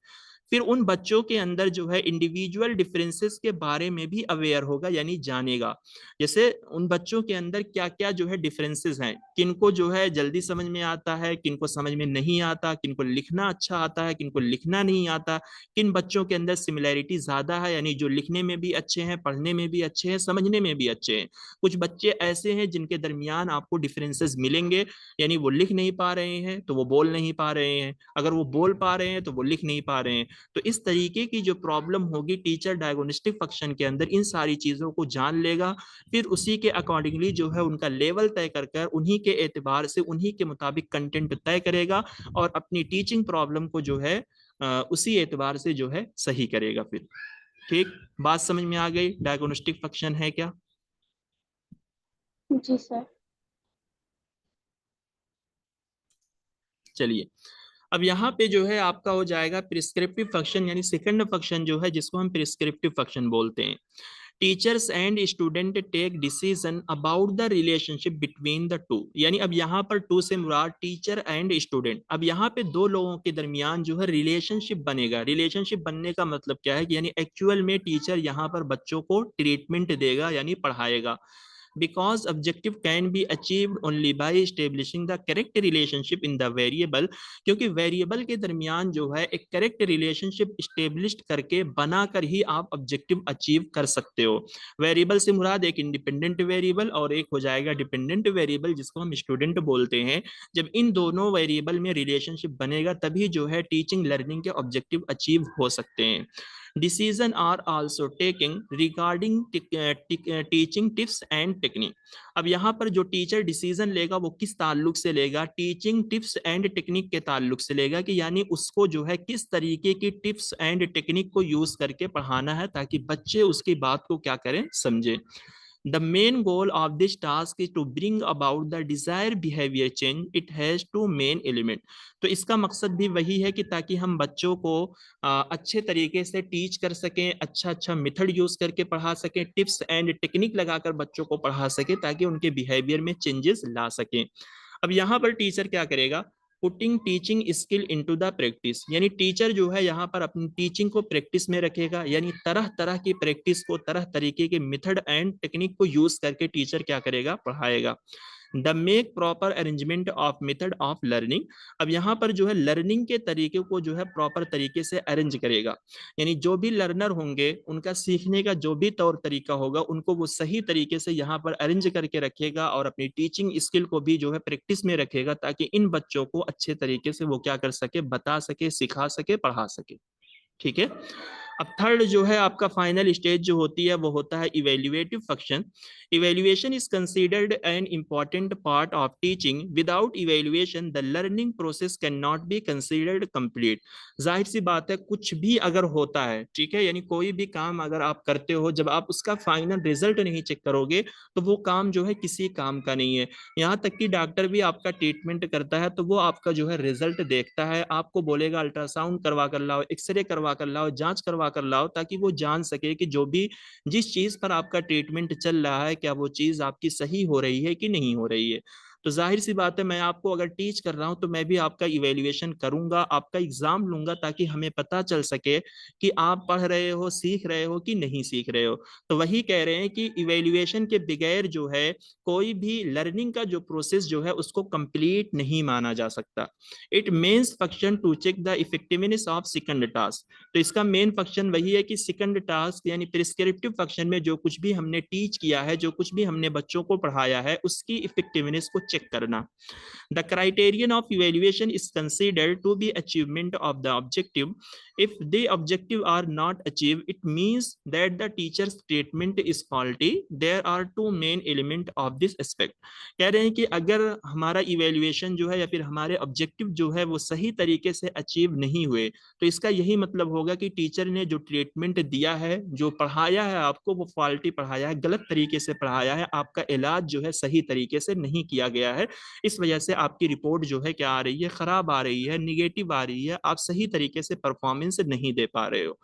फिर उन बच्चों के अंदर जो है इंडिविजुअल डिफरेंसेस के बारे में भी अवेयर होगा, यानी जानेगा। जैसे उन बच्चों के अंदर क्या क्या जो है डिफरेंसेस हैं, किनको जो है जल्दी समझ में आता है, किनको समझ में नहीं आता, किनको लिखना अच्छा आता है, किनको लिखना नहीं आता, किन बच्चों के अंदर सिमिलैरिटी ज्यादा है, यानी जो लिखने में भी अच्छे हैं, पढ़ने में भी अच्छे हैं, समझने में भी अच्छे हैं। कुछ बच्चे ऐसे हैं जिनके दरमियान आपको डिफरेंसेस मिलेंगे, यानी वो लिख नहीं पा रहे हैं तो वो बोल नहीं पा रहे हैं, अगर वो बोल पा रहे हैं तो वो लिख नहीं पा रहे हैं। तो इस तरीके की जो प्रॉब्लम होगी, टीचर डायग्नोस्टिक फंक्शन के अंदर इन सारी चीजों को जान लेगा। फिर उसी के अकॉर्डिंगली जो है उनका लेवल तय कर कर उन्हीं के एतबार से, उन्हीं के मुताबिक कंटेंट तय करेगा, और अपनी टीचिंग प्रॉब्लम को जो है उसी एतबार से जो है सही करेगा। फिर ठीक, बात समझ में आ गई डायग्नोस्टिक फंक्शन है क्या? जी सर। चलिए, अब यहाँ पे जो है आपका हो जाएगा प्रिस्क्रिप्टिव फंक्शन, यानी सेकंड फंक्शन जो है जिसको हम प्रिस्क्रिप्टिव फंक्शन बोलते हैं। Teachers and student take decision about the relationship between the two. यानी अब यहाँ पर टू से मुराद टीचर एंड स्टूडेंट। अब यहाँ पे दो लोगों के दरमियान जो है रिलेशनशिप बनेगा। रिलेशनशिप बनने का मतलब क्या है कि यानी एक्चुअल में टीचर यहाँ पर बच्चों को ट्रीटमेंट देगा, यानी पढ़ाएगा। because objective can be achieved only by establishing the correct relationship in the variable। क्योंकि वेरिएबल के दरमियान जो है एक करेक्ट रिलेशनशिप स्टेब्लिश करके बनाकर ही आप ऑब्जेक्टिव अचीव कर सकते हो। वेरिएबल से मुराद एक इंडिपेंडेंट वेरिएबल और एक हो जाएगा डिपेंडेंट वेरिएबल, जिसको हम स्टूडेंट बोलते हैं। जब इन दोनों वेरिएबल में रिलेशनशिप बनेगा तभी जो है टीचिंग लर्निंग के ऑब्जेक्टिव अचीव हो सकते हैं। Decision are also taken regarding teaching tips and technique। अब यहाँ पर जो टीचर डिसीजन लेगा वो किस ताल्लुक से लेगा, टीचिंग टिप्स एंड टेक्निक के ताल्लुक से लेगा, कि यानी उसको जो है किस तरीके की टिप्स एंड टेक्निक को यूज करके पढ़ाना है ताकि बच्चे उसकी बात को क्या करें, समझे। The main goal of this task is to bring about the desired behavior change. It has two main element। तो इसका मकसद भी वही है कि ताकि हम बच्चों को अच्छे तरीके से टीच कर सकें, अच्छा अच्छा मेथड यूज करके पढ़ा सकें, टिप्स एंड टेक्निक लगाकर बच्चों को पढ़ा सकें ताकि उनके बिहेवियर में चेंजेस ला सकें। अब यहाँ पर टीचर क्या करेगा, putting teaching skill into the practice. यानी टीचर जो है यहाँ पर अपनी टीचिंग को प्रैक्टिस में रखेगा, यानी तरह तरह की प्रैक्टिस को, तरह तरीके के मेथड एंड टेक्निक को यूज करके टीचर क्या करेगा, पढ़ाएगा। The make proper arrangement of method of learning. अब यहाँ पर जो है लर्निंग के तरीके को जो है प्रॉपर तरीके से अरेंज करेगा, यानी जो भी लर्नर होंगे उनका सीखने का जो भी तौर तरीका होगा उनको वो सही तरीके से यहाँ पर अरेंज करके रखेगा और अपनी टीचिंग स्किल को भी जो है प्रैक्टिस में रखेगा, ताकि इन बच्चों को अच्छे तरीके से वो क्या कर सके, बता सके, सिखा सके, पढ़ा सके। ठीक है। अब थर्ड जो है आपका फाइनल स्टेज जो होती है वो होता है evaluative function. Evaluation is considered an important part of teaching. Without evaluation the learning process can not be considered complete. जाहिर सी बात है, कुछ भी अगर होता है, ठीक है, यानी कोई भी काम अगर आप करते हो, जब आप उसका फाइनल रिजल्ट नहीं चेक करोगे तो वो काम जो है किसी काम का नहीं है। यहाँ तक कि डॉक्टर भी आपका ट्रीटमेंट करता है तो वो आपका जो है रिजल्ट देखता है, आपको बोलेगा अल्ट्रासाउंड करवा कर लाओ, एक्सरे करवा कर लाओ, जांच करवा कर लाओ, ताकि वो जान सके कि जो भी जिस चीज पर आपका ट्रीटमेंट चल रहा है क्या वो चीज आपकी सही हो रही है कि नहीं हो रही है। तो जाहिर सी बात है, मैं आपको अगर टीच कर रहा हूं तो मैं भी आपका इवेल्युएशन करूंगा, आपका एग्जाम लूंगा, ताकि हमें पता चल सके कि आप पढ़ रहे हो, सीख रहे हो कि नहीं सीख रहे हो। तो वही कह रहे हैं कि इवेल्युएशन के बगैर जो है कोई भी लर्निंग का जो प्रोसेस जो है उसको कंप्लीट नहीं माना जा सकता। It means function to check the effectiveness of second task. तो इसका मेन फंक्शन वही है कि सेकंड टास्क यानी प्रिस्क्रिप्टिव फंक्शन में जो कुछ भी हमने टीच किया है, जो कुछ भी हमने बच्चों को पढ़ाया है, उसकी इफेक्टिवनेस को चेक करना। The criterion of evaluation is considered to be achievement of the objective. If the objective are not achieved, it means that the teacher's statement is faulty. There are two main element of this aspect. कह रहे हैं कि अगर हमारा evaluation जो है या फिर हमारे ऑब्जेक्टिव जो है वो सही तरीके से अचीव नहीं हुए, तो इसका यही मतलब होगा कि टीचर ने जो ट्रीटमेंट दिया है, जो पढ़ाया है आपको, वो फॉल्टी पढ़ाया है, गलत तरीके से पढ़ाया है, आपका इलाज जो है सही तरीके से नहीं किया गया है। इस वजह से आपकी रिपोर्ट जो है क्या आ रही है, खराब आ रही है, निगेटिव आ रही है, आप सही तरीके से परफॉर्मेंस नहीं दे पा रहे हो।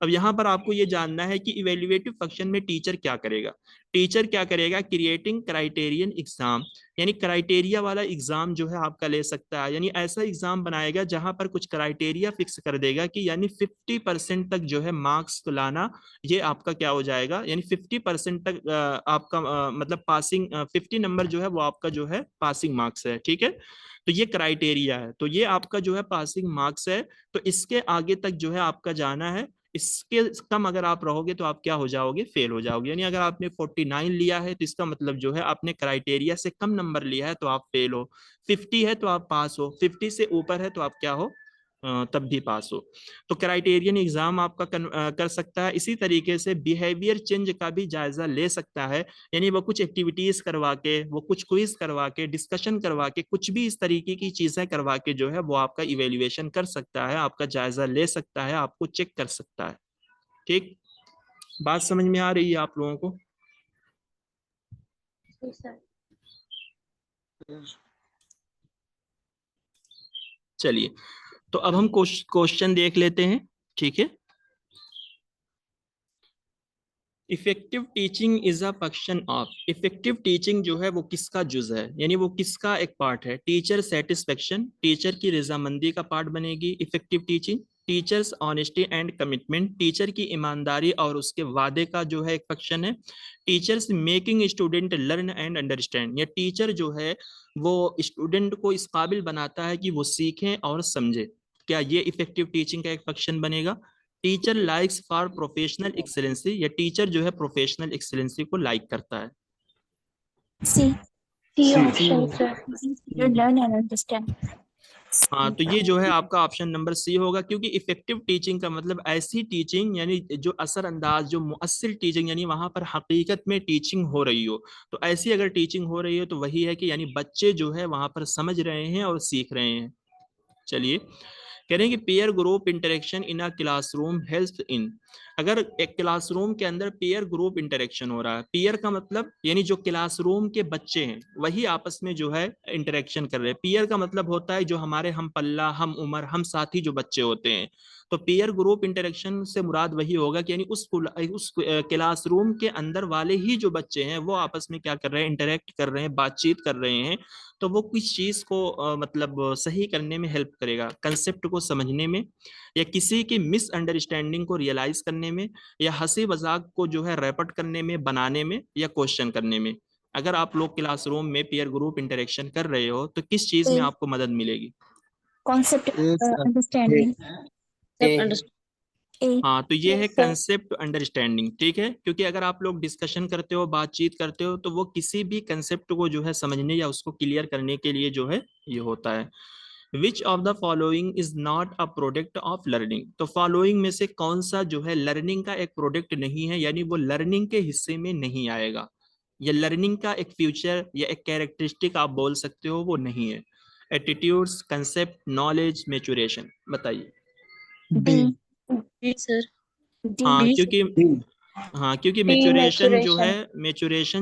अब यहाँ पर आपको ये जानना है कि इवेल्युएटिव फंक्शन में टीचर क्या करेगा। टीचर क्या करेगा, क्रिएटिंग क्राइटेरियन एग्जाम, यानी क्राइटेरिया वाला एग्जाम जो है आपका ले सकता है, यानी ऐसा एग्जाम बनाएगा जहां पर कुछ क्राइटेरिया फिक्स कर देगा कि यानी 50% तक जो है मार्क्स को लाना, ये आपका क्या हो जाएगा, यानी 50% तक आपका मतलब पासिंग 50 नंबर जो है वो आपका जो है पासिंग मार्क्स है। ठीक है, तो ये क्राइटेरिया है, तो ये आपका जो है पासिंग मार्क्स है। तो इसके आगे तक जो है आपका जाना है, इसके कम अगर आप रहोगे तो आप क्या हो जाओगे, फेल हो जाओगे। यानी अगर आपने 49 लिया है तो इसका मतलब जो है आपने क्राइटेरिया से कम नंबर लिया है तो आप फेल हो। 50 है तो आप पास हो, 50 से ऊपर है तो आप क्या हो, तब भी पास हो। तो क्राइटेरियन एग्जाम आपका कर सकता है। इसी तरीके से बिहेवियर चेंज का भी जायजा ले सकता है, यानी वो कुछ एक्टिविटीज करवा के, वो कुछ क्विज करवा के, डिस्कशन करवा के, कुछ भी इस तरीके की चीजें करवा के जो है वो आपका इवेल्युएशन कर सकता है, आपका जायजा ले सकता है, आपको चेक कर सकता है। ठीक, बात समझ में आ रही है आप लोगों को? चलिए, तो अब हम क्वेश्चन देख लेते हैं। ठीक है, effective teaching is a function of. Effective teaching जो है वो किसका जुज है, यानी वो किसका एक पार्ट है। टीचर सेटिस्फेक्शन, टीचर की रजामंदी का पार्ट बनेगी effective teaching. Teachers honesty and commitment, teacher की ईमानदारी और उसके वादे का जो है एक फंक्शन है। Teachers making student learn and understand, या टीचर जो है वो स्टूडेंट को इस काबिल बनाता है कि वो सीखें और समझे, क्या ये इफेक्टिव टीचिंग का एक फंक्शन बनेगा। Teacher likes for professional excellency, या टीचर जो है प्रोफेशनल एक्सेलेंसी को लाइक करता है। C C C option sir, learn and understand. हाँ, तो ये जो है आपका ऑप्शन नंबर सी होगा, क्योंकि इफेक्टिव टीचिंग का मतलब ऐसी टीचिंग, यानी जो असरअंदाज, जो मुअस्सिर टीचिंग, यानी वहां पर हकीकत में टीचिंग हो रही हो। तो ऐसी अगर टीचिंग हो रही हो तो वही है कि यानी बच्चे जो है वहां पर समझ रहे हैं और सीख रहे हैं। चलिए, कह रहे हैं कि pair group interaction in a classroom help in. अगर एक क्लासरूम के अंदर पेयर ग्रुप इंटरेक्शन हो रहा है, पेयर का मतलब यानी जो क्लासरूम के बच्चे हैं वही आपस में जो है इंटरेक्शन कर रहे हैं। पेयर का मतलब होता है जो हमारे हम पल्ला, हम उम्र, हम साथी जो बच्चे होते हैं। तो पेयर ग्रुप इंटरेक्शन से मुराद वही होगा कि यानी उस क्लासरूम के अंदर वाले ही जो बच्चे हैं वो आपस में क्या कर रहे हैं, इंटरेक्ट कर रहे हैं, बातचीत कर रहे हैं। तो वो किस चीज को मतलब सही करने में हेल्प करेगा, कंसेप्ट को समझने में, या किसी की मिसअंडरस्टैंडिंग को रियलाइज करने में, या हंसी मजाक को जो है रैपट करने में, बनाने में, या क्वेश्चन करने में। अगर आप लोग क्लासरूम में पीयर ग्रुप इंटरेक्शन कर रहे हो तो किस चीज में आपको मदद मिलेगी? Concept understanding. A. हाँ, तो ये है Sir. कंसेप्ट अंडरस्टैंडिंग, ठीक है। क्योंकि अगर आप लोग डिस्कशन करते हो, बातचीत करते हो, तो वो किसी भी कंसेप्ट को जो है समझने या उसको क्लियर करने के लिए जो है ये होता है। Which of the following is not a product of learning, तो फॉलोइंग में से कौन सा जो है लर्निंग का एक प्रोडक्ट नहीं है, यानी वो लर्निंग के हिस्से में नहीं आएगा, या लर्निंग का एक फ्यूचर या एक कैरेक्टरिस्टिक आप बोल सकते हो, वो नहीं है। एटीट्यूड्स, कंसेप्ट, नॉलेज, मेचुरेशन, बताइए। D. D, sir. D. हाँ D. क्योंकि D. हाँ क्योंकि मेचुरेशन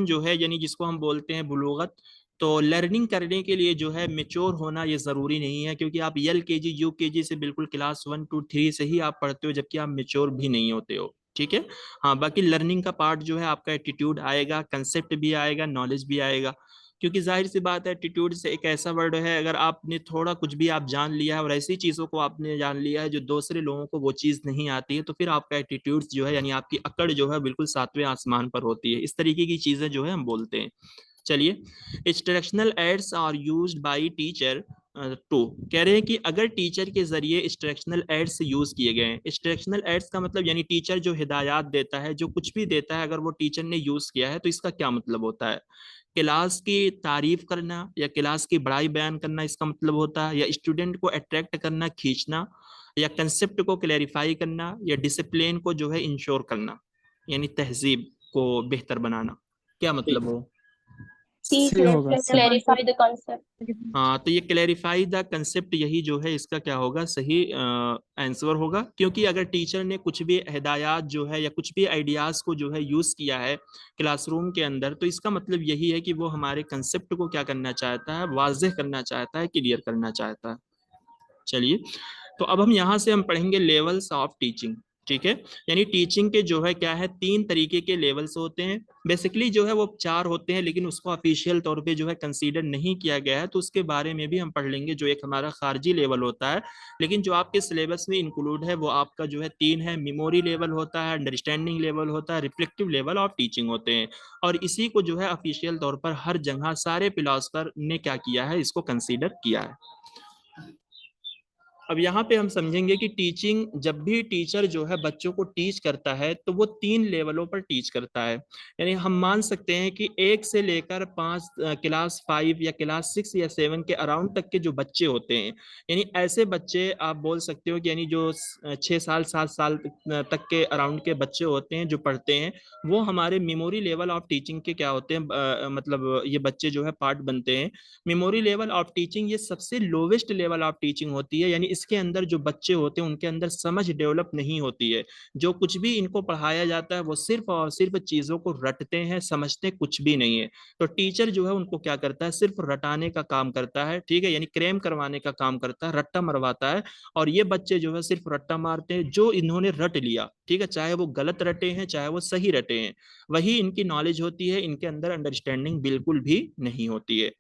जो है यानी जिसको हम बोलते हैं बुलूगत, तो लर्निंग करने के लिए जो है मेच्योर होना ये जरूरी नहीं है, क्योंकि आप LKG UKG से बिल्कुल क्लास 1 2 3 से ही आप पढ़ते हो, जबकि आप मेच्योर भी नहीं होते हो, ठीक है। हाँ, बाकी लर्निंग का पार्ट जो है आपका एटीट्यूड आएगा, कंसेप्ट भी आएगा, नॉलेज भी आएगा। क्योंकि जाहिर सी बात है, एटीट्यूड से एक ऐसा वर्ड है, अगर आपने थोड़ा कुछ भी आप जान लिया है और ऐसी चीजों को आपने जान लिया है जो दूसरे लोगों को वो चीज नहीं आती है, तो फिर आपका एटीट्यूड जो है यानी आपकी अकड़ जो है बिल्कुल सातवें आसमान पर होती है। इस तरीके की चीजें जो है हम बोलते हैं। चलिए, instructional aids are used by teacher to, कह रहे हैं कि अगर टीचर के जरिए इंस्ट्रक्शनल एड्स यूज किए गए हैं। इंस्ट्रक्शनल एड्स का मतलब यानी टीचर जो हिदायत देता है, जो कुछ भी देता है, अगर वो टीचर ने यूज किया है तो इसका क्या मतलब होता है? क्लास की तारीफ करना या क्लास की बड़ाई बयान करना इसका मतलब होता है, या स्टूडेंट को अट्रैक्ट करना, खींचना, या कंसेप्ट को क्लैरिफाई करना, या डिसिप्लिन को जो है इंश्योर करना, यानी तहजीब को बेहतर बनाना, क्या मतलब हो? C. C होगा। Clarify the concept. हाँ, तो ये क्लैरिफाई द कंसेप्ट, यही जो है इसका क्या होगा, सही आंसर होगा। क्योंकि अगर टीचर ने कुछ भी हिदायत जो है या कुछ भी आइडियाज को जो है यूज किया है क्लासरूम के अंदर, तो इसका मतलब यही है कि वो हमारे कंसेप्ट को क्या करना चाहता है, वाज़ेह करना चाहता है, क्लियर करना चाहता है। चलिए, तो अब हम यहाँ से हम पढ़ेंगे लेवल्स ऑफ टीचिंग, ठीक है। यानी टीचिंग के जो है क्या है, 3 तरीके के लेवल्स होते हैं। बेसिकली जो है वो 4 होते हैं, लेकिन उसको ऑफिशियल तौर पे जो है कंसीडर नहीं किया गया है, तो उसके बारे में भी हम पढ़ लेंगे। जो एक हमारा खारजी लेवल होता है, लेकिन जो आपके सिलेबस में इंक्लूड है, वो आपका जो है 3 है। मेमोरी लेवल होता है, अंडरस्टैंडिंग लेवल होता है, रिफ्लेक्टिव लेवल ऑफ टीचिंग होते हैं। और इसी को जो है ऑफिशियल तौर पर हर जगह सारे फिलोसफर ने क्या किया है, इसको कंसीडर किया है। अब यहाँ पे हम समझेंगे कि टीचिंग, जब भी टीचर जो है बच्चों को टीच करता है, तो वो 3 लेवलों पर टीच करता है। यानी हम मान सकते हैं कि 1 से लेकर 5, क्लास 5 या क्लास 6 या 7 के अराउंड तक के जो बच्चे होते हैं, यानी ऐसे बच्चे आप बोल सकते हो कि यानी जो 6 साल 7 साल तक के अराउंड के बच्चे होते हैं जो पढ़ते हैं, वो हमारे मेमोरी लेवल ऑफ टीचिंग के क्या होते हैं, मतलब ये बच्चे जो है पार्ट बनते हैं। मेमोरी लेवल ऑफ टीचिंग ये सबसे लोवेस्ट लेवल ऑफ टीचिंग होती है, यानी इसके अंदर जो बच्चे होते हैं उनके अंदर समझ डेवलप नहीं होती है। जो कुछ भी इनको पढ़ाया जाता है वो सिर्फ और सिर्फ चीजों को रटते हैं, समझते कुछ भी नहीं है। तो टीचर जो है उनको क्या करता है, सिर्फ रटाने का काम करता है, ठीक है, यानी क्रेम करवाने का काम करता है, रट्टा मरवाता है। और ये बच्चे जो है सिर्फ रट्टा मारते हैं, जो इन्होंने रट लिया, ठीक है, चाहे वो गलत रटे हैं चाहे वो सही रटे हैं, वही इनकी नॉलेज होती है। इनके अंदर अंडरस्टैंडिंग बिल्कुल भी नहीं होती है।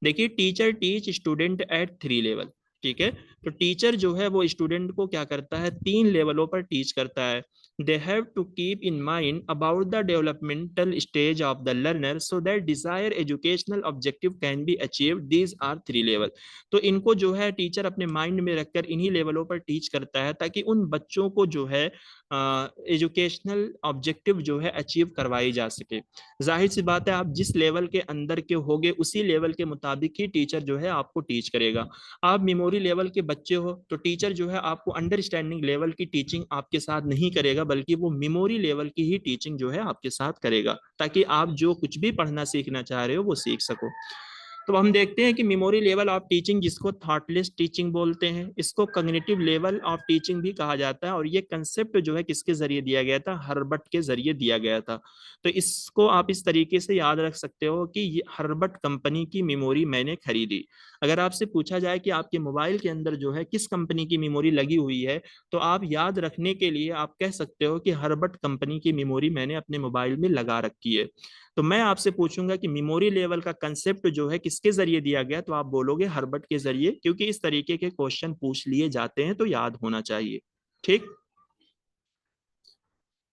देखिए, teacher teach student at 3 level, ठीक है। तो टीचर जो है वो स्टूडेंट को क्या करता है, 3 लेवलों पर टीच करता है। They have to keep in mind about the developmental stage of the learner so that desire educational objective can be achieved, these are 3 level. तो इनको जो है टीचर अपने माइंड में रखकर इन्हीं लेवलों पर टीच करता है, ताकि उन बच्चों को जो है एजुकेशनल ऑब्जेक्टिव जो है अचीव करवाई जा सके। जाहिर सी बात है, आप जिस लेवल के अंदर के होगे उसी लेवल के मुताबिक ही टीचर जो है आपको टीच करेगा। आप मेमोरी लेवल के बच्चे हो तो टीचर जो है आपको अंडरस्टैंडिंग लेवल की टीचिंग आपके साथ नहीं करेगा, बल्कि वो मेमोरी लेवल की ही टीचिंग जो है आपके साथ करेगा, ताकि आप जो कुछ भी पढ़ना सीखना चाह रहे हो वो सीख सको। तो हम देखते हैं कि मेमोरी लेवल ऑफ टीचिंग, जिसको थॉटलेस टीचिंग बोलते हैं, इसको कॉग्निटिव लेवल ऑफ टीचिंग भी कहा जाता है। और ये कंसेप्ट जो है किसके जरिए दिया गया था, हर्बर्ट के जरिए दिया गया था। तो इसको आप इस तरीके से याद रख सकते हो कि ये हर्बर्ट कंपनी की मेमोरी मैंने खरीदी। अगर आपसे पूछा जाए कि आपके मोबाइल के अंदर जो है किस कंपनी की मेमोरी लगी हुई है, तो आप याद रखने के लिए आप कह सकते हो कि हर्बर्ट कंपनी की मेमोरी मैंने अपने मोबाइल में लगा रखी है। तो मैं आपसे पूछूंगा कि मेमोरी लेवल का कंसेप्ट जो है किसके जरिए दिया गया, तो आप बोलोगे हर्बर्ट के जरिए, क्योंकि इस तरीके के क्वेश्चन पूछ लिए जाते हैं तो याद होना चाहिए, ठीक।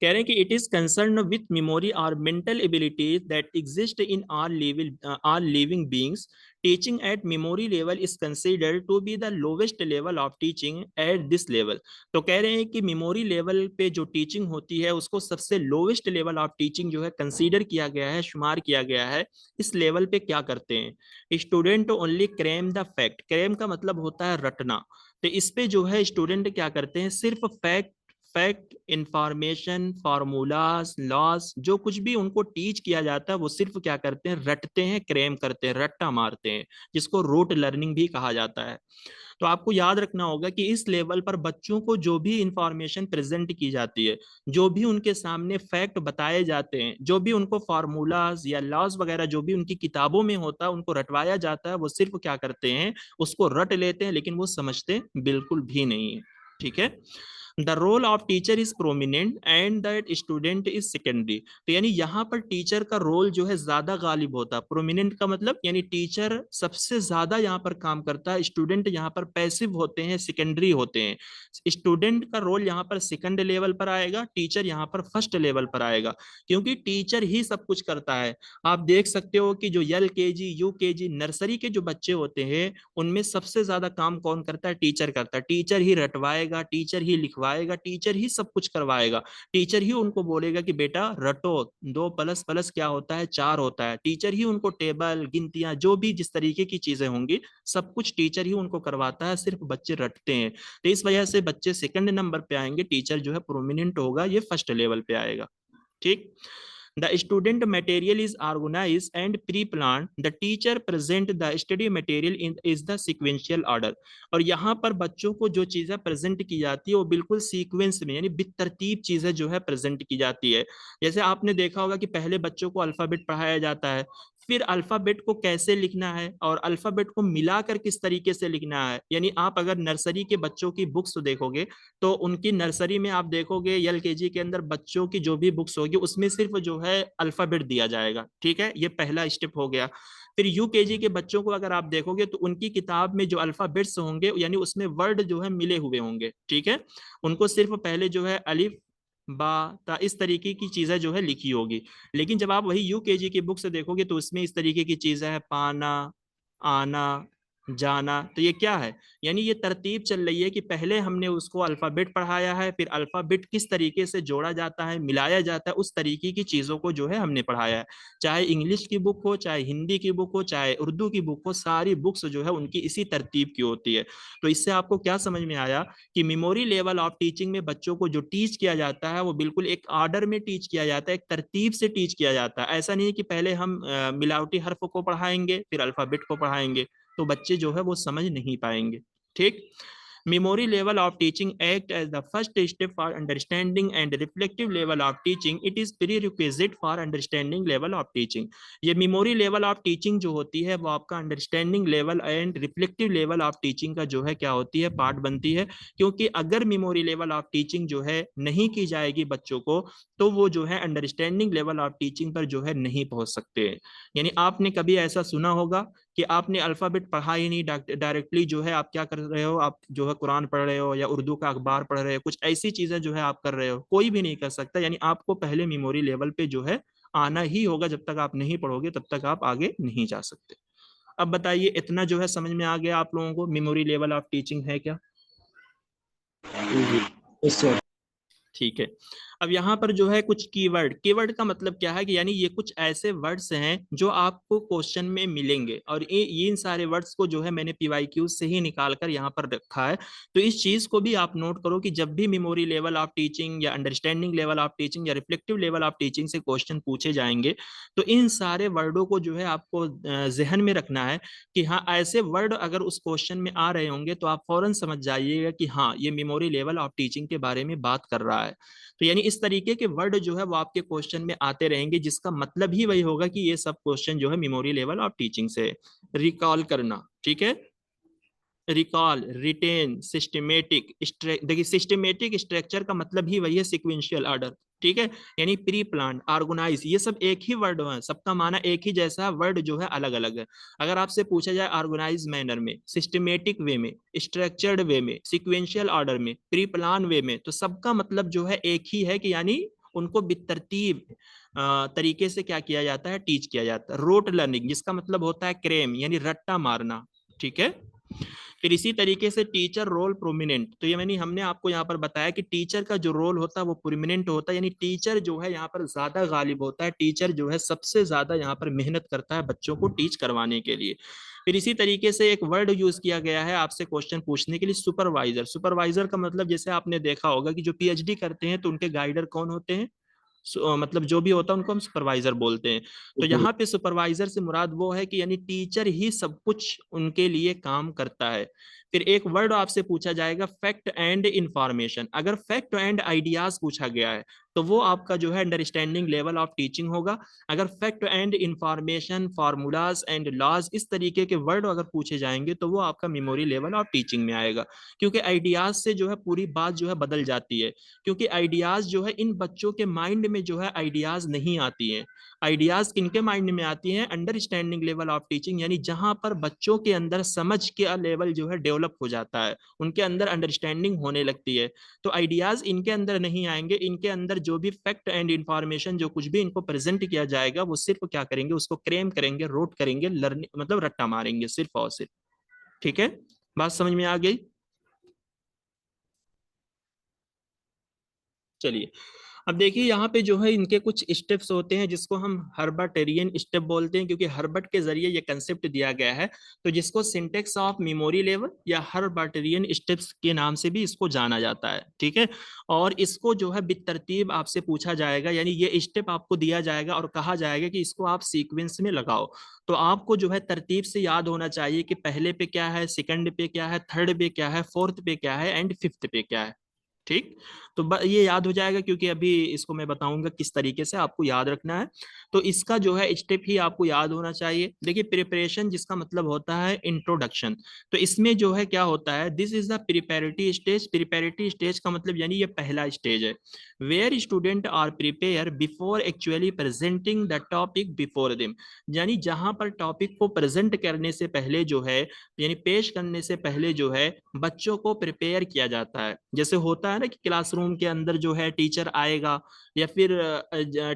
कह रहे हैं कि it is concern with memory और mental abilities that exist in our living beings. Teaching at memory level is considered to be the lowest level of teaching at this level. तो कह रहे हैं कि मेमोरी लेवल पे जो teaching होती है उसको सबसे लोवेस्ट लेवल ऑफ टीचिंग जो है कंसीडर किया गया है, शुमार किया गया है. इस लेवल पे क्या करते हैं, student only cram the fact. Cram का मतलब होता है रटना. तो इस पे जो है स्टूडेंट क्या करते हैं, सिर्फ फैक्ट इंफॉर्मेशन फार्मूलाज लॉस जो कुछ भी उनको टीच किया जाता है वो सिर्फ क्या करते हैं, रटते हैं, क्रेम करते हैं, रट्टा मारते हैं, जिसको रूट लर्निंग भी कहा जाता है. तो आपको याद रखना होगा कि इस लेवल पर बच्चों को जो भी इंफॉर्मेशन प्रेजेंट की जाती है, जो भी उनके सामने फैक्ट बताए जाते हैं, जो भी उनको फार्मूलाज या लॉज वगैरह जो भी उनकी किताबों में होता है उनको रटवाया जाता है, वो सिर्फ क्या करते हैं, उसको रट लेते हैं, लेकिन वो समझते बिल्कुल भी नहीं है. ठीक है. The role of teacher is prominent and that student is secondary. तो यानी यहाँ पर टीचर का रोल जो है ज्यादा गालिब होता है. प्रोमिनेंट का मतलब यानी टीचर सबसे ज्यादा यहाँ पर काम करता है, स्टूडेंट यहाँ पर पैसिव होते हैं, सेकेंडरी होते हैं. स्टूडेंट का रोल यहाँ पर सेकंड लेवल पर आएगा, टीचर यहाँ पर फर्स्ट लेवल पर आएगा, क्योंकि टीचर ही सब कुछ करता है. आप देख सकते हो कि जो LKG UKG नर्सरी के जो बच्चे होते हैं उनमें सबसे ज्यादा काम कौन करता है, टीचर करता है. टीचर ही रटवाएगा, टीचर ही लिखवाएगा, टीचर ही सब कुछ करवाएगा. टीचर ही उनको बोलेगा कि बेटा रटो, 2++ क्या होता है, 4 होता है. टीचर ही उनको टेबल गिनतियां जो भी जिस तरीके की चीजें होंगी सब कुछ टीचर ही उनको करवाता है, सिर्फ बच्चे रटते हैं. तो इस वजह से बच्चे सेकंड नंबर पे आएंगे, टीचर जो है प्रोमिनेंट होगा, ये फर्स्ट लेवल पे आएगा. ठीक. The student material is organized and pre-planned. The teacher present the study material in is the sequential order. और यहाँ पर बच्चों को जो चीजें प्रेजेंट की जाती है वो बिल्कुल सीक्वेंस में यानी बितरतीब चीजें जो है प्रेजेंट की जाती है. जैसे आपने देखा होगा कि पहले बच्चों को अल्फाबेट पढ़ाया जाता है, फिर अल्फाबेट को कैसे लिखना है और अल्फाबेट को मिलाकर किस तरीके से लिखना है. यानी आप अगर नर्सरी के बच्चों की बुक्स देखोगे तो उनकी नर्सरी में आप देखोगे LKG के अंदर बच्चों की जो भी बुक्स होगी उसमें सिर्फ जो है अल्फाबेट दिया जाएगा. ठीक है, ये पहला स्टेप हो गया. फिर UKG के बच्चों को अगर आप देखोगे तो उनकी किताब में जो अल्फाबेट्स होंगे यानी उसमें वर्ड जो है मिले हुए होंगे. ठीक है, उनको सिर्फ पहले जो है अलिफ बा ता इस तरीके की चीजें जो है लिखी होगी. लेकिन जब आप वही UKG की बुक से देखोगे तो उसमें इस तरीके की चीजें है, पाना, आना, जाना. तो ये क्या है, यानी ये तरतीब चल रही है कि पहले हमने उसको अल्फाबेट पढ़ाया है, फिर अल्फाबेट किस तरीके से जोड़ा जाता है, मिलाया जाता है, उस तरीके की चीजों को जो है हमने पढ़ाया है. चाहे इंग्लिश की बुक हो, चाहे हिंदी की बुक हो, चाहे उर्दू की बुक हो, सारी बुक्स जो है उनकी इसी तरतीब की होती है. तो इससे आपको क्या समझ में आया कि मेमोरी लेवल ऑफ टीचिंग में बच्चों को जो टीच किया जाता है वो बिल्कुल एक ऑर्डर में टीच किया जाता है, एक तरतीब से टीच किया जाता है. ऐसा नहीं है कि पहले हम मिलावटी हर्फ को पढ़ाएंगे फिर अल्फाबेट को पढ़ाएंगे, तो बच्चे जो है वो समझ नहीं पाएंगे. ठीक. Memory level of teaching act as the first step for understanding and reflective level of teaching. It is prerequisite for understanding level of teaching. ये memory level of teaching जो होती है वो आपका understanding level and reflective level of teaching का जो है क्या होती है, पार्ट बनती है. क्योंकि अगर memory level of teaching जो है नहीं की जाएगी बच्चों को तो वो जो है understanding level of teaching पर जो है नहीं पहुंच सकते. यानी आपने कभी ऐसा सुना होगा कि आपने अल्फाबेट पढ़ा ही नहीं, डायरेक्टली जो है आप क्या कर रहे हो, आप जो है कुरान पढ़ रहे हो या उर्दू का अखबार पढ़ रहे हो, कुछ ऐसी चीजें जो है आप कर रहे हो, कोई भी नहीं कर सकता. यानी आपको पहले मेमोरी लेवल पे जो है आना ही होगा, जब तक आप नहीं पढ़ोगे तब तक आप आगे नहीं जा सकते. अब बताइए इतना जो है समझ में आ गया आप लोगों को मेमोरी लेवल ऑफ टीचिंग है क्या? ठीक है. अब यहाँ पर जो है कुछ कीवर्ड का मतलब क्या है कि यानी ये कुछ ऐसे वर्ड्स हैं जो आपको क्वेश्चन में मिलेंगे और ये इन सारे वर्ड्स को जो है मैंने PYQ से ही निकाल कर यहाँ पर रखा है. तो इस चीज को भी आप नोट करो कि जब भी मेमोरी लेवल ऑफ टीचिंग या अंडरस्टैंडिंग लेवल ऑफ टीचिंग या रिफ्लेक्टिव लेवल ऑफ टीचिंग से क्वेश्चन पूछे जाएंगे तो इन सारे वर्डों को जो है आपको जहन में रखना है कि हाँ ऐसे वर्ड अगर उस क्वेश्चन में आ रहे होंगे तो आप फौरन समझ जाइएगा कि हाँ ये मेमोरी लेवल ऑफ टीचिंग के बारे में बात कर रहा है. तो यानी इस तरीके के वर्ड जो है वो आपके क्वेश्चन में आते रहेंगे, जिसका मतलब ही वही होगा कि ये सब क्वेश्चन जो है मेमोरी लेवल ऑफ टीचिंग से. रिकॉल करना, ठीक है, रिकॉल, रिटेन, सिस्टमेटिक. देखिए सिस्टमेटिक स्ट्रक्चर का मतलब ही वही है सिक्वेंशियल ऑर्डर. ठीक है, यानी प्री प्लान, ऑर्गेनाइज, ये सब एक ही वर्ड है, सबका माना एक ही जैसा, वर्ड जो है अलग अलग है. अगर आपसे पूछा जाए ऑर्गेनाइज मैनर में, सिस्टमेटिक वे में, स्ट्रक्चर्ड वे में, सिक्वेंशियल ऑर्डर में, प्री प्लान वे में, तो सबका मतलब जो है एक ही है कि यानी उनको बेतरतीब तरीके से क्या किया जाता है, टीच किया जाता है। रोट लर्निंग जिसका मतलब होता है क्रेम यानी रट्टा मारना, ठीक है। फिर इसी तरीके से टीचर रोल प्रोमिनेंट, तो ये मैंने हमने आपको यहाँ पर बताया कि टीचर का जो रोल होता है वो प्रोमिनेंट होता है, यानी टीचर जो है यहाँ पर ज्यादा गालिब होता है, टीचर जो है सबसे ज्यादा यहाँ पर मेहनत करता है बच्चों को टीच करवाने के लिए। फिर इसी तरीके से एक वर्ड यूज किया गया है आपसे क्वेश्चन पूछने के लिए, सुपरवाइजर। सुपरवाइजर का मतलब जैसे आपने देखा होगा कि जो पीएचडी करते हैं तो उनके गाइडर कौन होते हैं, मतलब जो भी होता है उनको हम सुपरवाइजर बोलते हैं। तो यहाँ पे सुपरवाइजर से मुराद वो है कि यानी टीचर ही सब कुछ उनके लिए काम करता है। फिर एक वर्ड आपसे पूछा जाएगा फैक्ट एंड इंफॉर्मेशन। अगर फैक्ट एंड आइडियाज पूछा गया है तो वो आपका जो है अंडरस्टैंडिंग लेवल ऑफ टीचिंग होगा। अगर fact and information, formulas and laws, इस तरीके के वर्ड अगर पूछे जाएंगे तो वो आपका मेमोरी लेवल ऑफ टीचिंग में आएगा। क्योंकि आइडियाज से जो है पूरी बात जो है बदल जाती है, क्योंकि आइडियाज जो है इन बच्चों के माइंड में जो है आइडियाज नहीं आती हैं। आइडियाज किनके माइंड में आती हैं, अंडरस्टैंडिंग लेवल ऑफ टीचिंग, यानी जहां पर बच्चों के अंदर समझ के लेवल जो है डेवलप हो जाता है, उनके अंदर अंडरस्टैंडिंग होने लगती है। तो आइडियाज इनके अंदर नहीं आएंगे, इनके अंदर जो भी फैक्ट एंड इंफॉर्मेशन जो कुछ भी इनको प्रेजेंट किया जाएगा वो सिर्फ क्या करेंगे, उसको क्रेम करेंगे, रोट करेंगे, लर्निंग मतलब रट्टा मारेंगे सिर्फ और सिर्फ। ठीक है, बात समझ में आ गई। चलिए अब देखिए यहाँ पे जो है इनके कुछ स्टेप्स होते हैं जिसको हम हर्बर्टेरियन स्टेप बोलते हैं, क्योंकि हर्बर्ट के जरिए ये कंसेप्ट दिया गया है, तो जिसको सिंटेक्स ऑफ मेमोरी लेवल या हर्बर्टेरियन स्टेप्स के नाम से भी इसको जाना जाता है। ठीक है, और इसको जो है बितरतीब आपसे पूछा जाएगा, यानी ये स्टेप आपको दिया जाएगा और कहा जाएगा कि इसको आप सीक्वेंस में लगाओ। तो आपको जो है तरतीब से याद होना चाहिए कि पहले पे क्या है, सेकंड पे क्या है, थर्ड पे क्या है, फोर्थ पे क्या है एंड फिफ्थ पे क्या है। ठीक, तो ये याद हो जाएगा, क्योंकि अभी इसको मैं बताऊंगा किस तरीके से आपको याद रखना है। तो इसका जो है स्टेप ही आपको याद होना चाहिए। देखिए प्रिपरेशन जिसका मतलब होता है इंट्रोडक्शन, तो इसमें जो है क्या होता है, this is the preparatory stage. Preparatory stage का मतलब यानी ये पहला स्टेज है, where student are prepare before actually presenting the topic before them, यानी जहां पर टॉपिक को प्रेजेंट करने से पहले जो है, यानी पेश करने से पहले जो है बच्चों को प्रिपेयर किया जाता है। जैसे होता है ना कि क्लासरूम के अंदर जो है टीचर आएगा, या फिर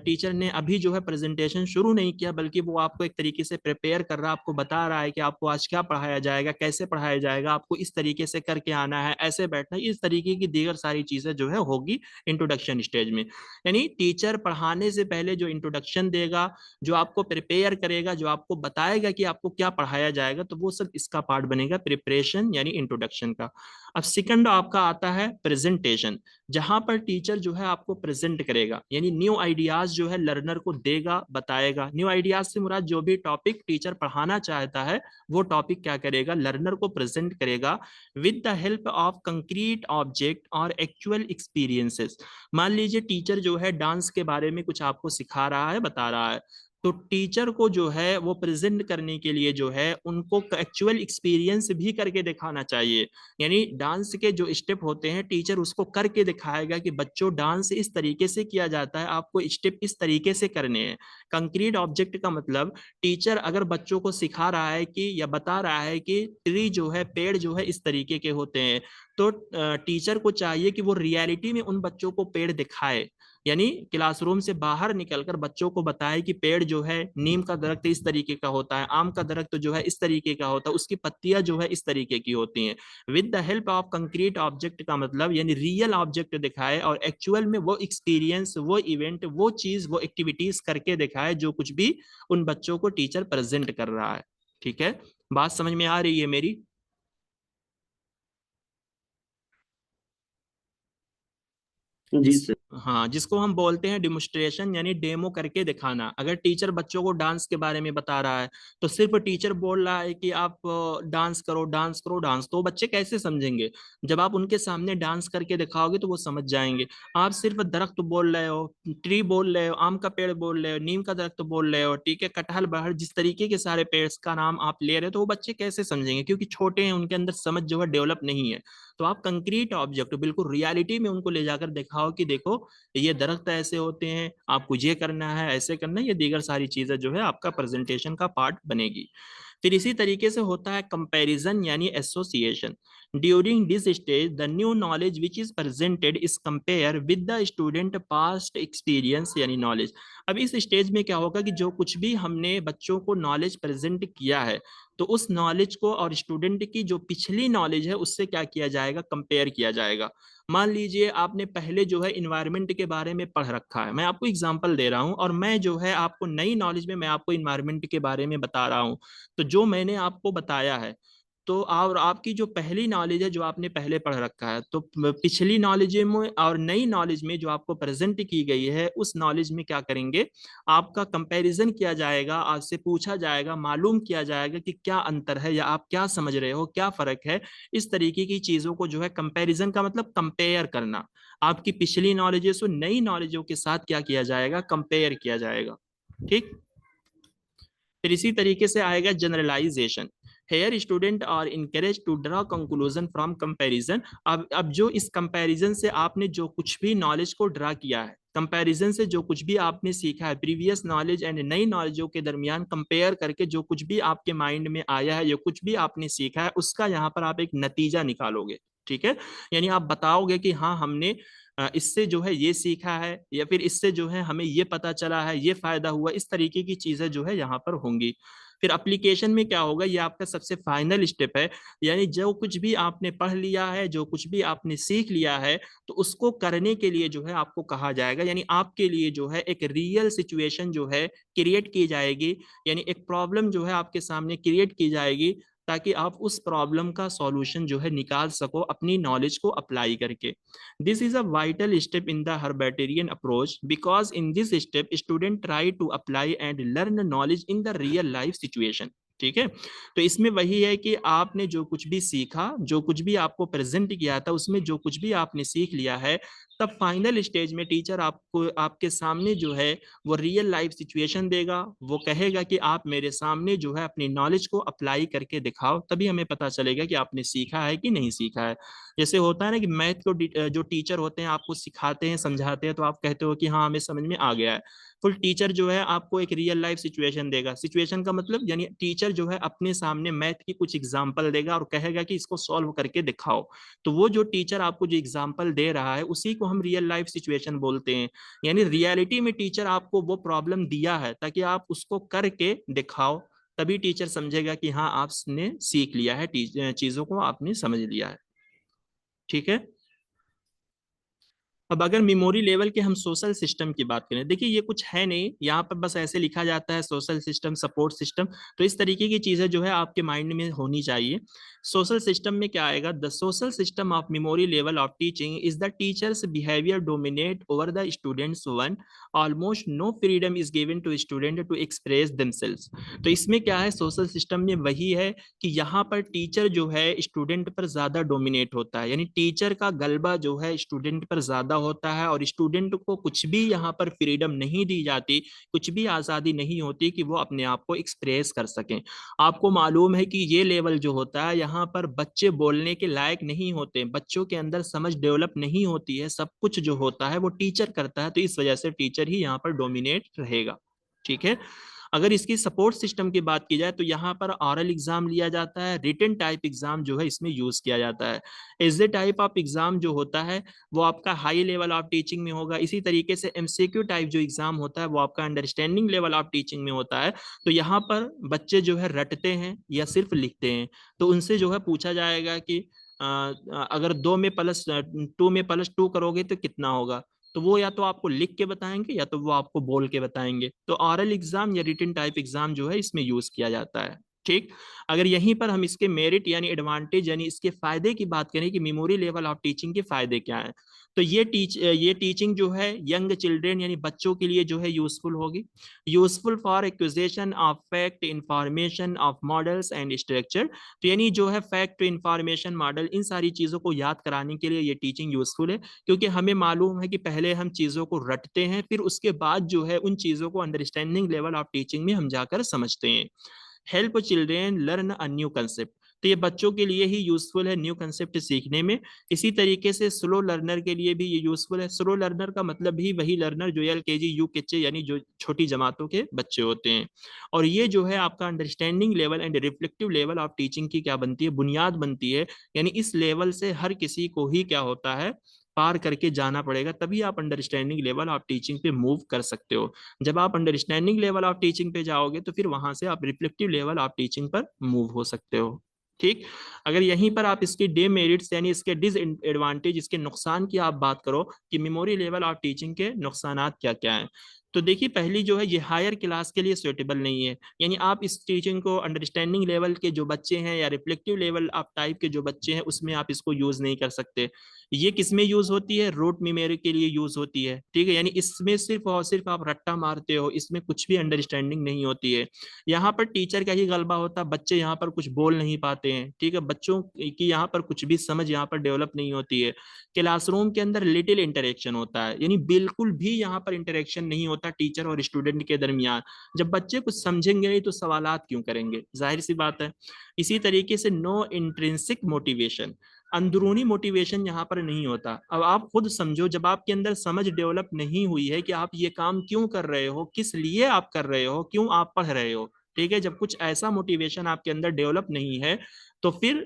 टीचर ने अभी जो है प्रेजेंटेशन शुरू नहीं किया, बल्कि वो आपको एक तरीके से प्रिपेयर कर रहा है, आपको बता रहा है कि आपको आज क्या पढ़ाया जाएगा, कैसे पढ़ाया जाएगा, आपको इस तरीके से करके आना है, ऐसे बैठना है, इस तरीके की दीगर सारी चीजें जो है होगी इंट्रोडक्शन स्टेज में। यानी टीचर पढ़ाने से पहले जो इंट्रोडक्शन देगा, जो आपको प्रिपेयर करेगा, जो आपको बताएगा कि आपको क्या पढ़ाया जाएगा, तो वो सब इसका पार्ट बनेगा, प्रिपरेशन यानी इंट्रोडक्शन का। अब सेकंड आपका आता है प्रेजेंटेशन, जहां पर टीचर जो है आपको प्रेजेंट करेगा, यानी न्यू आइडियाज जो है लर्नर को देगा, बताएगा। न्यू आइडियाज से मुराद जो भी टॉपिक टीचर पढ़ाना चाहता है वो टॉपिक क्या करेगा, लर्नर को प्रेजेंट करेगा with the help of concrete object और एक्चुअल एक्सपीरियंसेस। मान लीजिए टीचर जो है डांस के बारे में कुछ आपको सिखा रहा है, बता रहा है, तो टीचर को जो है वो प्रेजेंट करने के लिए जो है उनको एक्चुअल एक्सपीरियंस भी करके दिखाना चाहिए। यानी डांस के जो स्टेप होते हैं टीचर उसको करके दिखाएगा कि बच्चों डांस इस तरीके से किया जाता है, आपको स्टेप इस तरीके से करने हैं। कंक्रीट ऑब्जेक्ट का मतलब टीचर अगर बच्चों को सिखा रहा है कि या बता रहा है कि ट्री जो है, पेड़ जो है इस तरीके के होते हैं, तो टीचर को चाहिए कि वो रियलिटी में उन बच्चों को पेड़ दिखाए, यानी क्लासरूम से बाहर निकलकर बच्चों को बताए कि पेड़ जो है, नीम का दरख्त इस तरीके का होता है, आम का दरख्त जो है इस तरीके का होता है, उसकी पत्तियां जो है इस तरीके की होती हैं। With the help of concrete object का मतलब यानी रियल ऑब्जेक्ट दिखाए और एक्चुअल में वो एक्सपीरियंस, वो इवेंट, वो चीज, वो एक्टिविटीज करके दिखाए जो कुछ भी उन बच्चों को टीचर प्रेजेंट कर रहा है। ठीक है, बात समझ में आ रही है मेरी। जी सर। हाँ, जिसको हम बोलते हैं डिमोन्स्ट्रेशन यानी डेमो करके दिखाना। अगर टीचर बच्चों को डांस के बारे में बता रहा है तो सिर्फ टीचर बोल रहा है कि आप डांस करो डांस करो डांस, तो बच्चे कैसे समझेंगे। जब आप उनके सामने डांस करके दिखाओगे तो वो समझ जाएंगे। आप सिर्फ दरख्त बोल रहे हो, ट्री बोल रहे हो, आम का पेड़ बोल रहे हो, नीम का दरख्त बोल रहे हो, ठीक है, कटहल बरहर, जिस तरीके के सारे पेड़ का नाम आप ले रहे हो, तो वो बच्चे कैसे समझेंगे, क्योंकि छोटे हैं, उनके अंदर समझ जो है डेवलप नहीं है। तो आप कंक्रीट ऑब्जेक्ट बिल्कुल रियलिटी में उनको ले जाकर दिखाओ कि देखो ये दरख्त ऐसे होते हैं, आपको ये करना है, ऐसे करना है, ये दीगर सारी चीजें जो है आपका प्रेजेंटेशन का पार्ट बनेगी। फिर इसी तरीके से होता है कंपैरिजन यानी association. During this stage the new knowledge which is presented is compare with the student past experience यानी नॉलेज। अब इस स्टेज में क्या होगा कि जो कुछ भी हमने बच्चों को नॉलेज प्रेजेंट किया है तो उस नॉलेज को और स्टूडेंट की जो पिछली नॉलेज है उससे क्या किया जाएगा, कंपेयर किया जाएगा। मान लीजिए आपने पहले जो है इन्वायरमेंट के बारे में पढ़ रखा है, मैं आपको एग्जांपल दे रहा हूं, और मैं जो है आपको नई नॉलेज में मैं आपको इन्वायरमेंट के बारे में बता रहा हूं। तो जो मैंने आपको बताया है तो और आपकी जो पहली नॉलेज है जो आपने पहले पढ़ रखा है, तो पिछली नॉलेज में और नई नॉलेज में जो आपको प्रेजेंट की गई है उस नॉलेज में क्या करेंगे, आपका कंपैरिजन किया जाएगा, आपसे पूछा जाएगा, मालूम किया जाएगा कि क्या अंतर है या आप क्या समझ रहे हो, क्या फर्क है। इस तरीके की चीजों को जो है कंपैरिजन का मतलब कंपेयर करना, आपकी पिछली नॉलेजेस और नई नॉलेजों के साथ क्या किया जाएगा, कंपेयर किया जाएगा। ठीक। फिर इसी तरीके से आएगा generalisation. Here student are encourage to draw conclusion from comparison. अब जो इस कंपैरिजन से आपने जो कुछ भी नॉलेज को ड्रा किया है, कंपैरिजन से जो कुछ भी आपने सीखा है, प्रीवियस नॉलेज एंड नई नॉलेजों के दरमियान कंपेयर करके जो कुछ भी आपके माइंड में आया है, जो कुछ भी आपने सीखा है, उसका यहाँ पर आप एक नतीजा निकालोगे। ठीक है, यानी आप बताओगे कि हाँ हमने इससे जो है ये सीखा है, या फिर इससे जो है हमें ये पता चला है, ये फायदा हुआ। इस तरीके की चीजें जो है यहाँ पर होंगी। फिर एप्लीकेशन में क्या होगा, ये आपका सबसे फाइनल स्टेप है, यानी जो कुछ भी आपने पढ़ लिया है, जो कुछ भी आपने सीख लिया है, तो उसको करने के लिए जो है आपको कहा जाएगा, यानी आपके लिए जो है एक रियल सिचुएशन जो है क्रिएट की जाएगी, यानी एक प्रॉब्लम जो है आपके सामने क्रिएट की जाएगी, ताकि आप उस प्रॉब्लम का सॉल्यूशन जो है निकाल सको अपनी नॉलेज को अप्लाई करके। This is a vital step in the Herbartian approach because in this step student try to apply and learn knowledge in the real life situation। ठीक है, तो इसमें वही है कि आपने जो कुछ भी सीखा, जो कुछ भी आपको प्रेजेंट किया था, उसमें जो कुछ भी आपने सीख लिया है, तब फाइनल स्टेज में टीचर आपको आपके सामने जो है वो रियल लाइफ सिचुएशन देगा, वो कहेगा कि आप मेरे सामने जो है अपनी नॉलेज को अप्लाई करके दिखाओ, तभी हमें पता चलेगा कि आपने सीखा है कि नहीं सीखा है। जैसे होता है ना कि मैथ को जो टीचर होते हैं आपको सिखाते हैं, समझाते हैं, तो आप कहते हो कि हाँ हमें समझ में आ गया है। फुल टीचर जो है आपको एक रियल लाइफ सिचुएशन देगा। सिचुएशन का मतलब यानी टीचर जो है अपने सामने मैथ की कुछ एग्जांपल देगा और कहेगा कि इसको सॉल्व करके दिखाओ। तो वो जो टीचर आपको जो एग्जांपल दे रहा है उसी को हम रियल लाइफ सिचुएशन बोलते हैं। यानी रियलिटी में टीचर आपको वो प्रॉब्लम दिया है ताकि आप उसको करके दिखाओ, तभी टीचर समझेगा कि हाँ आपने सीख लिया है, चीजों को आपने समझ लिया है। ठीक है। अब अगर मेमोरी लेवल के हम सोशल सिस्टम की बात करें, देखिए ये कुछ है नहीं, यहाँ पर बस ऐसे लिखा जाता है सोशल सिस्टम, सपोर्ट सिस्टम। तो इस तरीके की चीजें जो है आपके माइंड में होनी चाहिए। सोशल सिस्टम में क्या आएगा, the social system of memory level of teaching is the teacher's behaviour dominate over the students one, almost no freedom is given to student to express themselves. तो इसमें क्या है, सोशल सिस्टम में वही है कि यहाँ पर टीचर जो है स्टूडेंट पर ज्यादा डोमिनेट होता है, यानी टीचर का गलबा जो है स्टूडेंट पर ज्यादा होता है, और स्टूडेंट को कुछ भी यहाँ पर फ्रीडम नहीं दी जाती, कुछ भी आजादी नहीं होती कि वो अपने आप को एक्सप्रेस कर सकें। आपको मालूम है कि ये लेवल जो होता है यहाँ पर बच्चे बोलने के लायक नहीं होते, बच्चों के अंदर समझ डेवलप नहीं होती है, सब कुछ जो होता है वो टीचर करता है, तो इस वजह से टीचर ही यहाँ पर डोमिनेट रहेगा। ठीक है। अगर इसकी सपोर्ट सिस्टम की बात की जाए तो यहाँ पर ऑरल एग्जाम लिया जाता है, रिटन टाइप एग्जाम जो है इसमें यूज किया जाता है। As a type of exam जो होता है वो आपका हाई लेवल ऑफ टीचिंग में होगा। इसी तरीके से एमसीक्यू टाइप जो एग्जाम होता है वो आपका अंडरस्टैंडिंग लेवल ऑफ टीचिंग में होता है। तो यहाँ पर बच्चे जो है रटते हैं या सिर्फ लिखते हैं, तो उनसे जो है पूछा जाएगा कि अगर 2 में +2 करोगे तो कितना होगा, तो वो या तो आपको लिख के बताएंगे या तो वो आपको बोल के बताएंगे। तो ऑरल एग्जाम या रिटन टाइप एग्जाम जो है इसमें यूज किया जाता है। ठीक। अगर यहीं पर हम इसके मेरिट यानी एडवांटेज यानी इसके फायदे की बात करें कि मेमोरी लेवल ऑफ टीचिंग के फायदे क्या हैं, तो ये टीचिंग जो है यंग चिल्ड्रेन यानी बच्चों के लिए जो है यूजफुल होगी। Useful for acquisition of fact, information of models and structure. तो यानी जो है फैक्ट, इंफॉर्मेशन, मॉडल, इन सारी चीजों को याद कराने के लिए ये टीचिंग यूजफुल है, क्योंकि हमें मालूम है कि पहले हम चीजों को रटते हैं, फिर उसके बाद जो है उन चीजों को अंडरस्टैंडिंग लेवल ऑफ टीचिंग में हम जाकर समझते हैं। Help children learn a new concept. तो ये बच्चों के लिए ही यूजफुल है न्यू कंसेप्ट सीखने में। इसी तरीके से स्लो लर्नर के लिए भी ये यूजफुल है। स्लो लर्नर का मतलब भी वही लर्नर जो LKG UKG यानी जो छोटी जमातों के बच्चे होते हैं। और ये जो है आपका understanding level and reflective level of teaching की क्या बनती है, बुनियाद बनती है। यानी इस लेवल से हर किसी को ही क्या होता है, पार करके जाना पड़ेगा, तभी आप अंडरस्टैंडिंग लेवल ऑफ टीचिंग पे मूव कर सकते हो। जब आप अंडरस्टैंडिंग लेवल ऑफ टीचिंग पे जाओगे तो फिर वहां से आप रिफ्लेक्टिव लेवल ऑफ टीचिंग पर मूव हो सकते हो। ठीक। अगर यहीं पर आप इसके डेमेरिट्स यानी इसके डिसएडवांटेज, इसके नुकसान की आप बात करो कि मेमोरी लेवल ऑफ टीचिंग के नुकसानात क्या क्या हैं, तो देखिए पहली जो है ये हायर क्लास के लिए सुटेबल नहीं है। यानी आप इस टीचिंग को अंडरस्टैंडिंग लेवल के जो बच्चे हैं या रिफ्लेक्टिव लेवल ऑफ टाइप के जो बच्चे हैं उसमें आप इसको यूज नहीं कर सकते। ये किसमें यूज होती है, रोट मेमोरी के लिए यूज होती है। ठीक है, यानी इसमें सिर्फ और सिर्फ आप रट्टा मारते हो, इसमें कुछ भी अंडरस्टैंडिंग नहीं होती है। यहाँ पर टीचर का ही गलबा होता है, बच्चे यहाँ पर कुछ बोल नहीं पाते हैं। ठीक है, बच्चों की यहाँ पर कुछ भी समझ यहाँ पर डेवलप नहीं होती है। क्लासरूम के अंदर लिटिल इंटरेक्शन होता है, यानी बिल्कुल भी यहाँ पर इंटरेक्शन नहीं होता टीचर और स्टूडेंट के दरमियान। जब बच्चे कुछ समझेंगे नहीं तो सवालात क्यों करेंगे, जाहिर सी बात है। इसी तरीके से नो इंट्रिंसिक मोटिवेशन, अंदरूनी मोटिवेशन यहाँ पर नहीं होता। अब आप खुद समझो, जब आपके अंदर समझ डेवलप नहीं हुई है कि आप ये काम क्यों कर रहे हो, किस लिए आप कर रहे हो, क्यों आप पढ़ रहे हो, ठीक है, जब कुछ ऐसा मोटिवेशन आपके अंदर डेवलप नहीं है तो फिर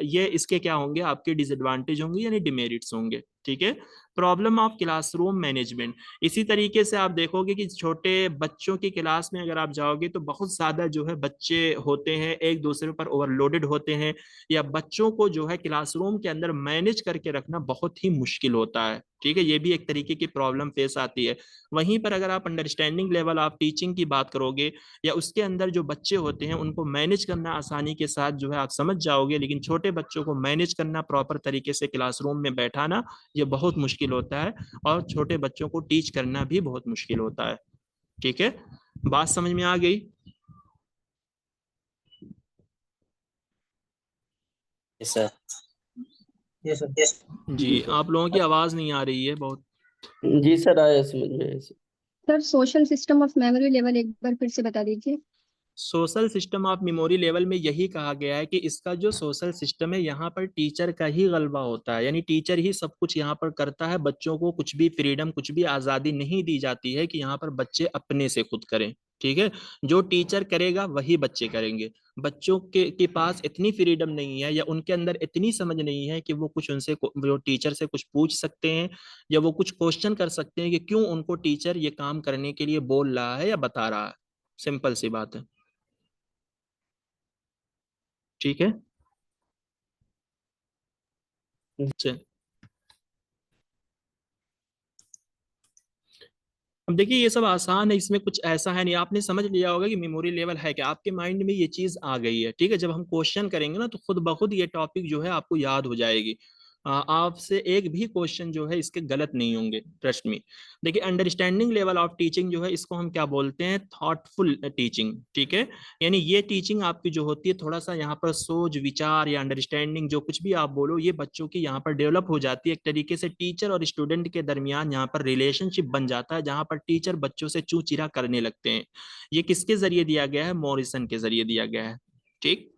ये इसके क्या होंगे, आपके डिसएडवांटेज होंगे यानी डिमेरिट्स होंगे। ठीक है। प्रॉब्लम ऑफ क्लासरूम मैनेजमेंट, इसी तरीके से आप देखोगे कि छोटे बच्चों की क्लास में अगर आप जाओगे तो बहुत ज्यादा जो है बच्चे होते हैं, एक दूसरे पर ओवरलोडेड होते हैं, या बच्चों को जो है क्लासरूम के अंदर मैनेज करके रखना बहुत ही मुश्किल होता है। ठीक है, ये भी एक तरीके की प्रॉब्लम फेस आती है। वहीं पर अगर आप अंडरस्टैंडिंग लेवल ऑफ टीचिंग की बात करोगे या उसके अंदर जो बच्चे होते हैं उनको मैनेज करना आसानी के साथ जो है आप समझ जाओगे, लेकिन छोटे बच्चों को मैनेज करना प्रॉपर तरीके से क्लासरूम में बैठाना ये बहुत मुश्किल होता है, और छोटे बच्चों को टीच करना भी बहुत मुश्किल होता है। ठीक है, बात समझ में आ गई? Yes sir. Yes sir. Yes जी, आप लोगों की आवाज नहीं आ रही है बहुत। जी सर, आया समझ में आया sir. Sir social system of memory level एक बार फिर से बता दीजिए। Social system of memory level में यही कहा गया है कि इसका जो सोशल सिस्टम है यहाँ पर टीचर का ही गलबा होता है, यानी टीचर ही सब कुछ यहाँ पर करता है। बच्चों को कुछ भी फ्रीडम, कुछ भी आज़ादी नहीं दी जाती है कि यहाँ पर बच्चे अपने से खुद करें। ठीक है, जो टीचर करेगा वही बच्चे करेंगे। बच्चों के पास इतनी फ्रीडम नहीं है या उनके अंदर इतनी समझ नहीं है कि वो कुछ उनसे वो टीचर से कुछ पूछ सकते हैं या वो कुछ क्वेश्चन कर सकते हैं कि क्यों उनको टीचर ये काम करने के लिए बोल रहा है या बता रहा है। सिंपल सी बात है। ठीक है। चल, अब देखिए ये सब आसान है, इसमें कुछ ऐसा है नहीं। आपने समझ लिया होगा कि मेमोरी लेवल है क्या, आपके माइंड में ये चीज आ गई है। ठीक है, जब हम क्वेश्चन करेंगे ना तो खुद ब खुद ये टॉपिक जो है आपको याद हो जाएगी। आपसे एक भी क्वेश्चन जो है इसके गलत नहीं होंगे, ट्रस्ट मी। देखिए अंडरस्टैंडिंग लेवल ऑफ टीचिंग जो है इसको हम क्या बोलते हैं, थॉटफुल टीचिंग। ठीक है, यानी ये टीचिंग आपकी जो होती है थोड़ा सा यहाँ पर सोच विचार या अंडरस्टैंडिंग जो कुछ भी आप बोलो ये बच्चों की यहाँ पर डेवलप हो जाती है। एक तरीके से टीचर और स्टूडेंट के दरमियान यहाँ पर रिलेशनशिप बन जाता है जहाँ पर टीचर बच्चों से चू चिरा करने लगते हैं। ये किसके जरिए दिया गया है, मॉरिसन के जरिए दिया गया है। ठीक।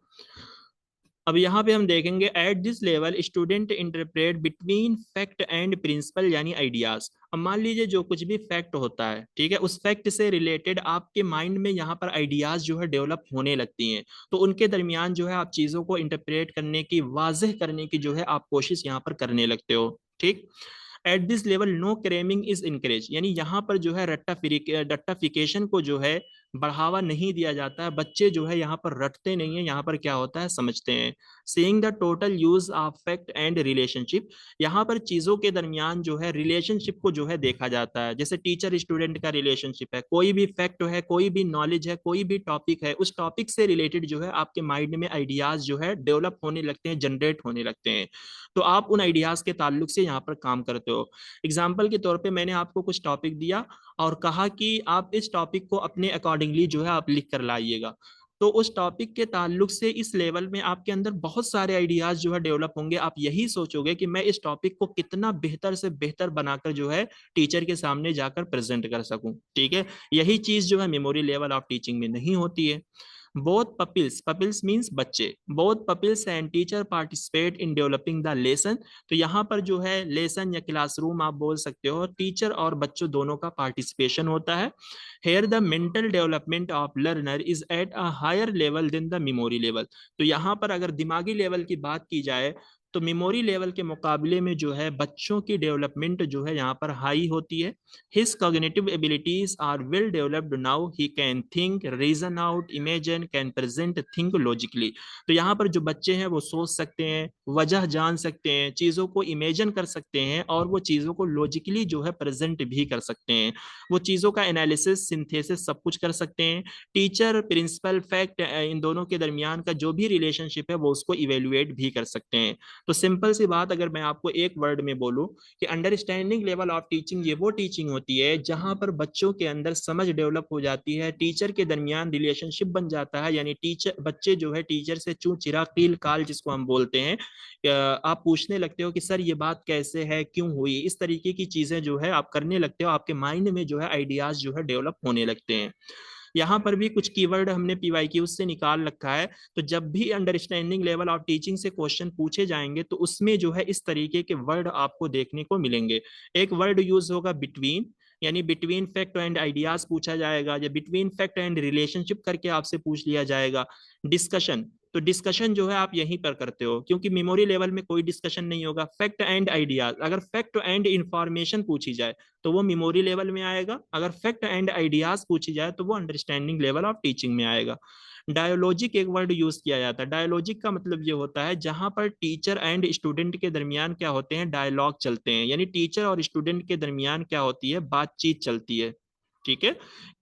अब यहाँ पे हम देखेंगे at this level student interpret between fact and principle यानी आइडियाज। अब मान लीजिए जो कुछ भी फैक्ट होता है, ठीक है, उस फैक्ट से रिलेटेड आपके माइंड में यहाँ पर आइडियाज जो है डेवलप होने लगती हैं, तो उनके दरमियान जो है आप चीजों को इंटरप्रेट करने की, वाजह करने की जो है आप कोशिश यहाँ पर करने लगते हो। ठीक। At this level no cramming is encourage, यानी यहाँ पर जो है रट्टाफिकेशन को जो है बढ़ावा नहीं दिया जाता है। बच्चे जो है यहाँ पर रटते नहीं है, यहाँ पर क्या होता है समझते हैं। Seeing the total use of fact and relationship, यहाँ पर चीजों के दरमियान जो है रिलेशनशिप को जो है देखा जाता है। जैसे टीचर स्टूडेंट का रिलेशनशिप है, कोई भी फैक्ट है, कोई भी नॉलेज है, कोई भी टॉपिक है, उस टॉपिक से रिलेटेड जो है आपके माइंड में आइडियाज जो है डेवलप होने लगते हैं, जनरेट होने लगते हैं। तो आप उन आइडियाज के ताल्लुक से यहाँ पर काम करते हो। एग्जाम्पल के तौर पे मैंने आपको कुछ टॉपिक दिया और कहा कि आप इस टॉपिक को अपने अकॉर्डिंगली जो है आप लिख कर लाइएगा, तो उस टॉपिक के ताल्लुक से इस लेवल में आपके अंदर बहुत सारे आइडियाज जो है डेवलप होंगे। आप यही सोचोगे कि मैं इस टॉपिक को कितना बेहतर से बेहतर बनाकर जो है टीचर के सामने जाकर प्रेजेंट कर सकूं। ठीक है, यही चीज जो है मेमोरी लेवल ऑफ टीचिंग में नहीं होती है। both pupils means बच्चे, both pupils and teacher participate in developing the lesson। तो यहाँ पर जो है लेसन या क्लासरूम आप बोल सकते हो, टीचर और बच्चों दोनों का पार्टिसिपेशन होता है। Here the mental development of learner is at a higher level than the memory level। तो यहाँ पर अगर दिमागी लेवल की बात की जाए तो मेमोरी लेवल के मुकाबले में जो है बच्चों की डेवलपमेंट जो है यहाँ पर हाई होती है। His cognitive abilities are well developed now, he can think, reason out, imagine, can present, think logically। तो यहाँ पर जो बच्चे हैं वो सोच सकते हैं, वजह जान सकते हैं, चीज़ों को इमेजिन कर सकते हैं और वो चीज़ों को लॉजिकली जो है प्रेजेंट भी कर सकते हैं। वो चीज़ों का एनालिसिस, सिंथेसिस सब कुछ कर सकते हैं। टीचर, प्रिंसिपल, फैक्ट, इन दोनों के दरमियान का जो भी रिलेशनशिप है वो उसको इवेल्युएट भी कर सकते हैं। तो सिंपल सी बात अगर मैं आपको एक वर्ड में बोलूं कि अंडरस्टैंडिंग लेवल ऑफ टीचिंग, ये वो टीचिंग होती है जहां पर बच्चों के अंदर समझ डेवलप हो जाती है, टीचर के दरमियान रिलेशनशिप बन जाता है, यानी टीचर बच्चे जो है टीचर से चू चिरा कील काल जिसको हम बोलते हैं, आप पूछने लगते हो कि सर ये बात कैसे है, क्यों हुई, इस तरीके की चीजें जो है आप करने लगते हो, आपके माइंड में जो है आइडियाज जो है डेवलप होने लगते हैं। यहाँ पर भी कुछ कीवर्ड हमने पीवाईक्यू से निकाल रखा है। तो जब भी अंडरस्टैंडिंग लेवल ऑफ टीचिंग से क्वेश्चन पूछे जाएंगे तो उसमें जो है इस तरीके के वर्ड आपको देखने को मिलेंगे। एक वर्ड यूज होगा बिटवीन, यानी बिटवीन फैक्ट एंड आइडियाज पूछा जाएगा, या बिटवीन फैक्ट एंड रिलेशनशिप करके आपसे पूछ लिया जाएगा। डिस्कशन, तो डिस्कशन जो है आप यहीं पर करते हो क्योंकि मेमोरी लेवल में कोई डिस्कशन नहीं होगा। फैक्ट एंड आइडियाज, अगर फैक्ट एंड इंफॉर्मेशन पूछी जाए तो वो मेमोरी लेवल में आएगा, अगर फैक्ट एंड आइडियाज पूछी जाए तो वो अंडरस्टैंडिंग लेवल ऑफ टीचिंग में आएगा। डायोलॉजिक एक वर्ड यूज किया जाता है। डायोलॉजिक का मतलब ये होता है जहां पर टीचर एंड स्टूडेंट के दरमियान क्या होते हैं, डायलॉग चलते हैं, यानी टीचर और स्टूडेंट के दरमियान क्या होती है, बातचीत चलती है। ठीक है।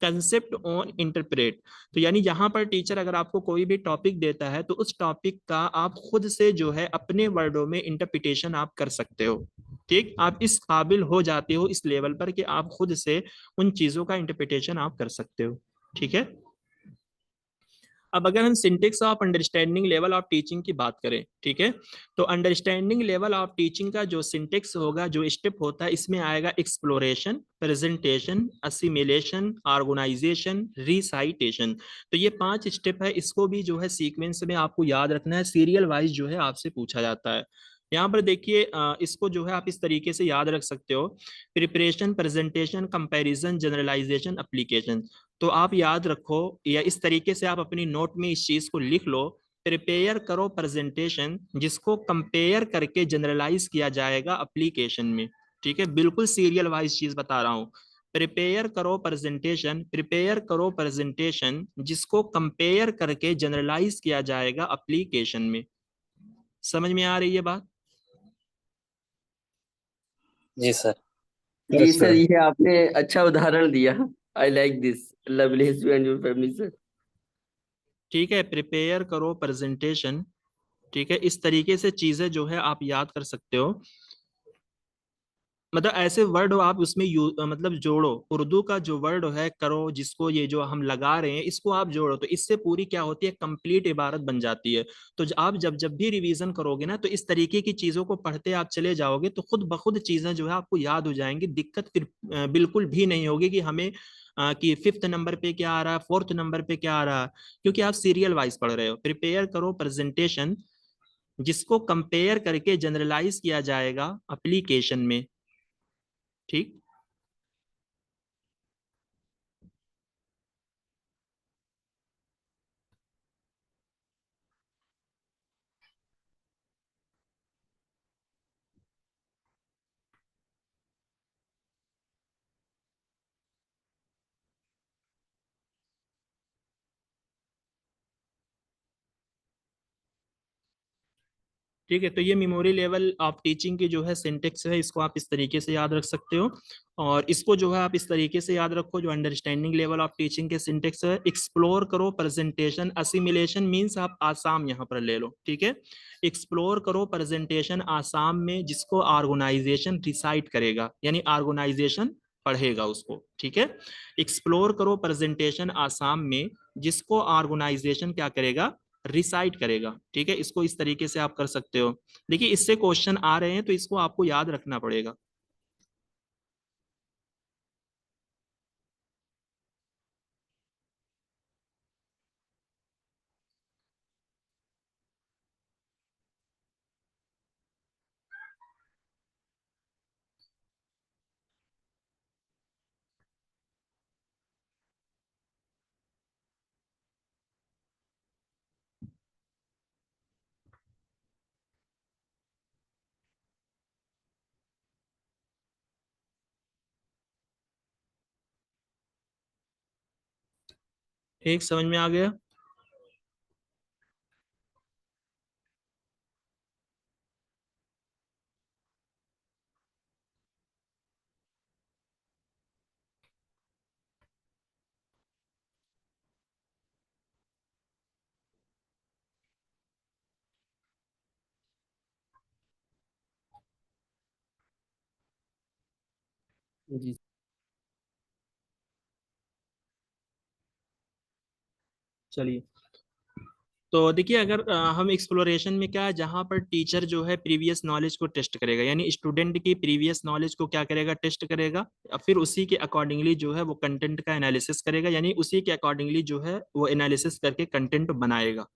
कंसेप्ट ऑन इंटरप्रेट, तो यानी यहाँ पर टीचर अगर आपको कोई भी टॉपिक देता है तो उस टॉपिक का आप खुद से जो है अपने वर्डों में इंटरप्रिटेशन आप कर सकते हो। ठीक, आप इस काबिल हो जाते हो इस लेवल पर कि आप खुद से उन चीजों का इंटरप्रिटेशन आप कर सकते हो। ठीक है। अब अगर हम syntax of understanding level of teaching की बात करें, ठीक है, तो अंडरस्टैंडिंग लेवल ऑफ टीचिंग का जो सिंटेक्स होगा, जो स्टेप होता है, इसमें आएगा exploration, presentation, assimilation, organisation, recitation. तो ये 5 स्टेप है, इसको भी जो है सीक्वेंस में आपको याद रखना है, सीरियल वाइज जो है आपसे पूछा जाता है। यहाँ पर देखिए इसको जो है आप इस तरीके से याद रख सकते हो, preparation, presentation, comparison, generalisation, application. तो आप याद रखो या इस तरीके से आप अपनी नोट में इस चीज को लिख लो, प्रिपेयर करो प्रेजेंटेशन जिसको कंपेयर करके जनरलाइज किया जाएगा एप्लीकेशन में। ठीक है, बिल्कुल सीरियल वाइज चीज बता रहा हूँ। प्रिपेयर करो प्रेजेंटेशन, प्रिपेयर करो प्रेजेंटेशन जिसको कंपेयर करके जनरलाइज किया जाएगा एप्लीकेशन में। समझ में आ रही है बात? जी सर। जी सर, ये आपने अच्छा उदाहरण दिया। I like this, lovelies you and your family sir. ठीक है, प्रिपेयर करो प्रेजेंटेशन, ठीक है, इस तरीके से चीजें जो है आप याद कर सकते हो। मतलब ऐसे वर्ड हो आप उसमें मतलब जोड़ो, उर्दू का जो वर्ड है करो, जिसको ये जो हम लगा रहे हैं इसको आप जोड़ो, तो इससे पूरी क्या होती है, कंप्लीट इबारत बन जाती है। तो आप जब जब भी रिवीजन करोगे ना, तो इस तरीके की चीजों को पढ़ते आप चले जाओगे तो खुद ब खुद चीजें जो है आपको याद हो जाएंगी। दिक्कत फिर बिल्कुल भी नहीं होगी कि हमें कि 5th नंबर पे क्या आ रहा है, 4th नंबर पे क्या आ रहा है, क्योंकि आप सीरियल वाइज पढ़ रहे हो। प्रिपेयर करो प्रेजेंटेशन जिसको कंपेयर करके जनरलाइज किया जाएगा एप्लीकेशन में। ठीक। ठीक है, तो ये मेमोरी लेवल ऑफ टीचिंग की जो है सिंटेक्स है, इसको आप इस तरीके से याद रख सकते हो। और इसको जो है आप इस तरीके से याद रखो, जो अंडरस्टैंडिंग लेवल ऑफ टीचिंग के सिंटेक्स है। एक्सप्लोर करो प्रेजेंटेशन, असिमिलेशन मीन्स आप आसाम यहाँ पर ले लो। ठीक है, एक्सप्लोर करो प्रेजेंटेशन आसाम में जिसको ऑर्गेनाइजेशन रिसाइट करेगा, यानी ऑर्गेनाइजेशन पढ़ेगा उसको। ठीक है, एक्सप्लोर करो प्रेजेंटेशन आसाम में जिसको ऑर्गेनाइजेशन क्या करेगा, रिसाइट करेगा। ठीक है, इसको इस तरीके से आप कर सकते हो। देखिए इससे क्वेश्चन आ रहे हैं तो इसको आपको याद रखना पड़ेगा। एक समझ में आ गया? जी चलिए, तो देखिए अगर हम एक्सप्लोरेशन में क्या है, जहाँ पर टीचर जो है प्रीवियस नॉलेज को टेस्ट करेगा, यानी स्टूडेंट की प्रीवियस नॉलेज को क्या करेगा, टेस्ट करेगा, फिर उसी के अकॉर्डिंगली जो है वो कंटेंट का एनालिसिस करेगा, यानी उसी के अकॉर्डिंगली जो है वो एनालिसिस करके कंटेंट बनाएगा।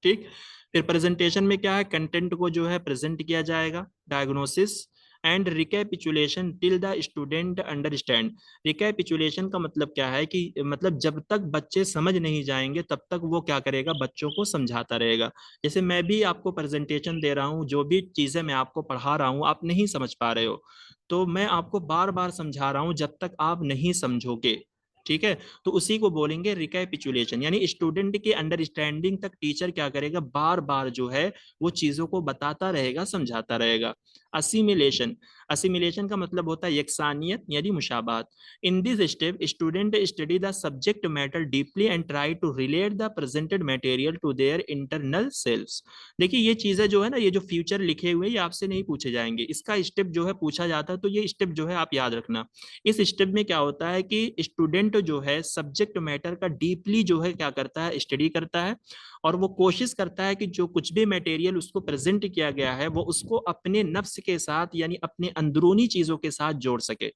ठीक। फिर प्रेजेंटेशन में क्या है, कंटेंट को जो है प्रेजेंट किया जाएगा, diagnosis and recapitulation till the student understand. Recapitulation का मतलब क्या है कि मतलब जब तक बच्चे समझ नहीं जाएंगे तब तक वो क्या करेगा, बच्चों को समझाता रहेगा। जैसे मैं भी आपको प्रेजेंटेशन दे रहा हूँ, जो भी चीजें मैं आपको पढ़ा रहा हूँ आप नहीं समझ पा रहे हो, तो मैं आपको बार बार समझा रहा हूँ जब तक आप नहीं समझोगे। ठीक है, तो उसी को बोलेंगे रिकैपिचुलेशन, यानी स्टूडेंट के अंडरस्टैंडिंग तक टीचर क्या करेगा, बार बार जो है वो चीजों को बताता रहेगा, समझाता रहेगा। असिमिलेशन, असिमिलेशन का मतलब होता है यकसानियत यानी मुशाबात। In this step student study the subject matter deeply and try to relate the presented material to their internal selves. देखिए ये चीजें जो है ना, ये जो फ्यूचर लिखे हुए ये आपसे नहीं पूछे जाएंगे, इसका स्टेप जो है पूछा जाता है, तो ये स्टेप जो है आप याद रखना। इस स्टेप में क्या होता है कि स्टूडेंट जो है सब्जेक्ट मैटर का डीपली जो है क्या करता है, स्टडी करता है, और वो कोशिश करता है कि जो कुछ भी मटेरियल उसको प्रेजेंट किया गया है वो उसको अपने नफ्स के साथ यानी अपने अंदरूनी चीजों के साथ जोड़ सके।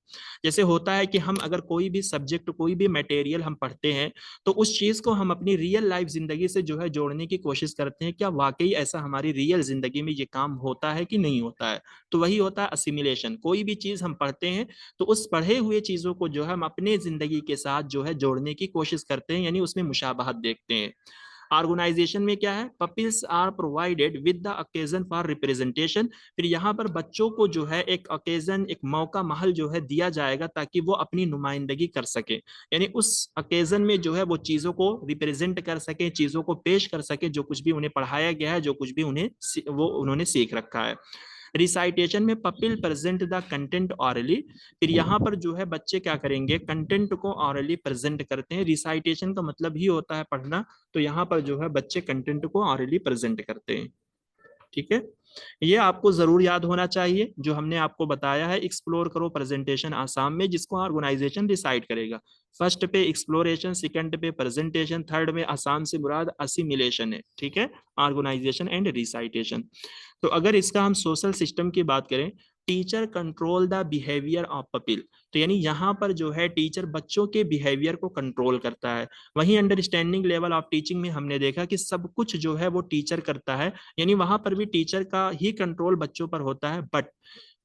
जैसे होता है कि हम अगर कोई भी सब्जेक्ट कोई भी मटेरियल हम पढ़ते हैं तो उस चीज को हम अपनी रियल लाइफ जिंदगी से जो है जोड़ने की कोशिश करते हैं, क्या वाकई ऐसा हमारी रियल जिंदगी में ये काम होता है कि नहीं होता है। तो वही होता है असिमिलेशन, कोई भी चीज हम पढ़ते हैं तो उस पढ़े हुए चीजों को जो है हम अपने जिंदगी के साथ जो है जोड़ने की कोशिश करते हैं, यानी उसमें मुशाबहत देखते हैं। ऑर्गेनाइजेशन में क्या है, pupils are provided with the occasion for representation. फिर यहाँ पर बच्चों को जो है एक ओकेजन, एक मौका महल जो है दिया जाएगा ताकि वो अपनी नुमाइंदगी कर सके, यानी उस ओकेजन में जो है वो चीजों को रिप्रेजेंट कर सके, चीजों को पेश कर सके, जो कुछ भी उन्हें पढ़ाया गया है, जो कुछ भी उन्हें वो उन्होंने सीख रखा है। रिसाइटेशन में pupil present the content hourly. फिर यहाँ पर जो है बच्चे क्या करेंगे, कंटेंट को ऑरली प्रेजेंट करते हैं। रिसाइटेशन का मतलब ही होता है पढ़ना, तो यहाँ पर जो है बच्चे कंटेंट को ऑरली प्रेजेंट करते हैं। ठीक है, ये आपको जरूर याद होना चाहिए जो हमने आपको बताया है। एक्सप्लोर करो प्रेजेंटेशन आसाम में, जिसको ऑर्गेनाइजेशन डिसाइड करेगा। फर्स्ट पे एक्सप्लोरेशन, सेकंड पे प्रेजेंटेशन, थर्ड में आसाम से मुराद असिमिलेशन है। ठीक है, ऑर्गेनाइजेशन एंड रिसाइटेशन। तो अगर इसका हम सोशल सिस्टम की बात करें, teacher control the behaviour of pupil. तो यानी यहाँ पर जो है टीचर बच्चों के बिहेवियर को कंट्रोल करता है। वहीं अंडरस्टैंडिंग लेवल ऑफ टीचिंग में हमने देखा कि सब कुछ जो है वो टीचर करता है, यानी वहां पर भी टीचर का ही कंट्रोल बच्चों पर होता है। But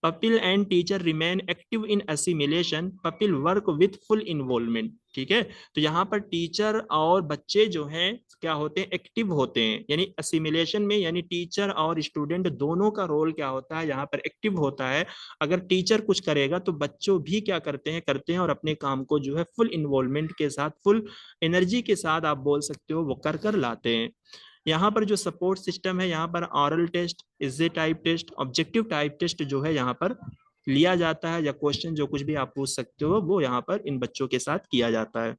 pupil and teacher remain active in assimilation, pupil work with full involvement. ठीक है, तो यहाँ पर टीचर और बच्चे जो हैं क्या होते हैं, एक्टिव होते हैं, यानी असिमिलेशन में यानी टीचर और स्टूडेंट दोनों का रोल क्या होता है, यहाँ पर एक्टिव होता है। अगर टीचर कुछ करेगा तो बच्चों भी क्या करते हैं और अपने काम को जो है फुल इन्वॉल्वमेंट के साथ, फुल एनर्जी के साथ आप बोल सकते हो वो कर कर लाते हैं। यहाँ पर जो सपोर्ट सिस्टम है, यहाँ पर oral test, essay type test, objective type test जो है यहाँ पर लिया जाता है, या क्वेश्चन जो कुछ भी आप पूछ सकते हो वो यहाँ पर इन बच्चों के साथ किया जाता है।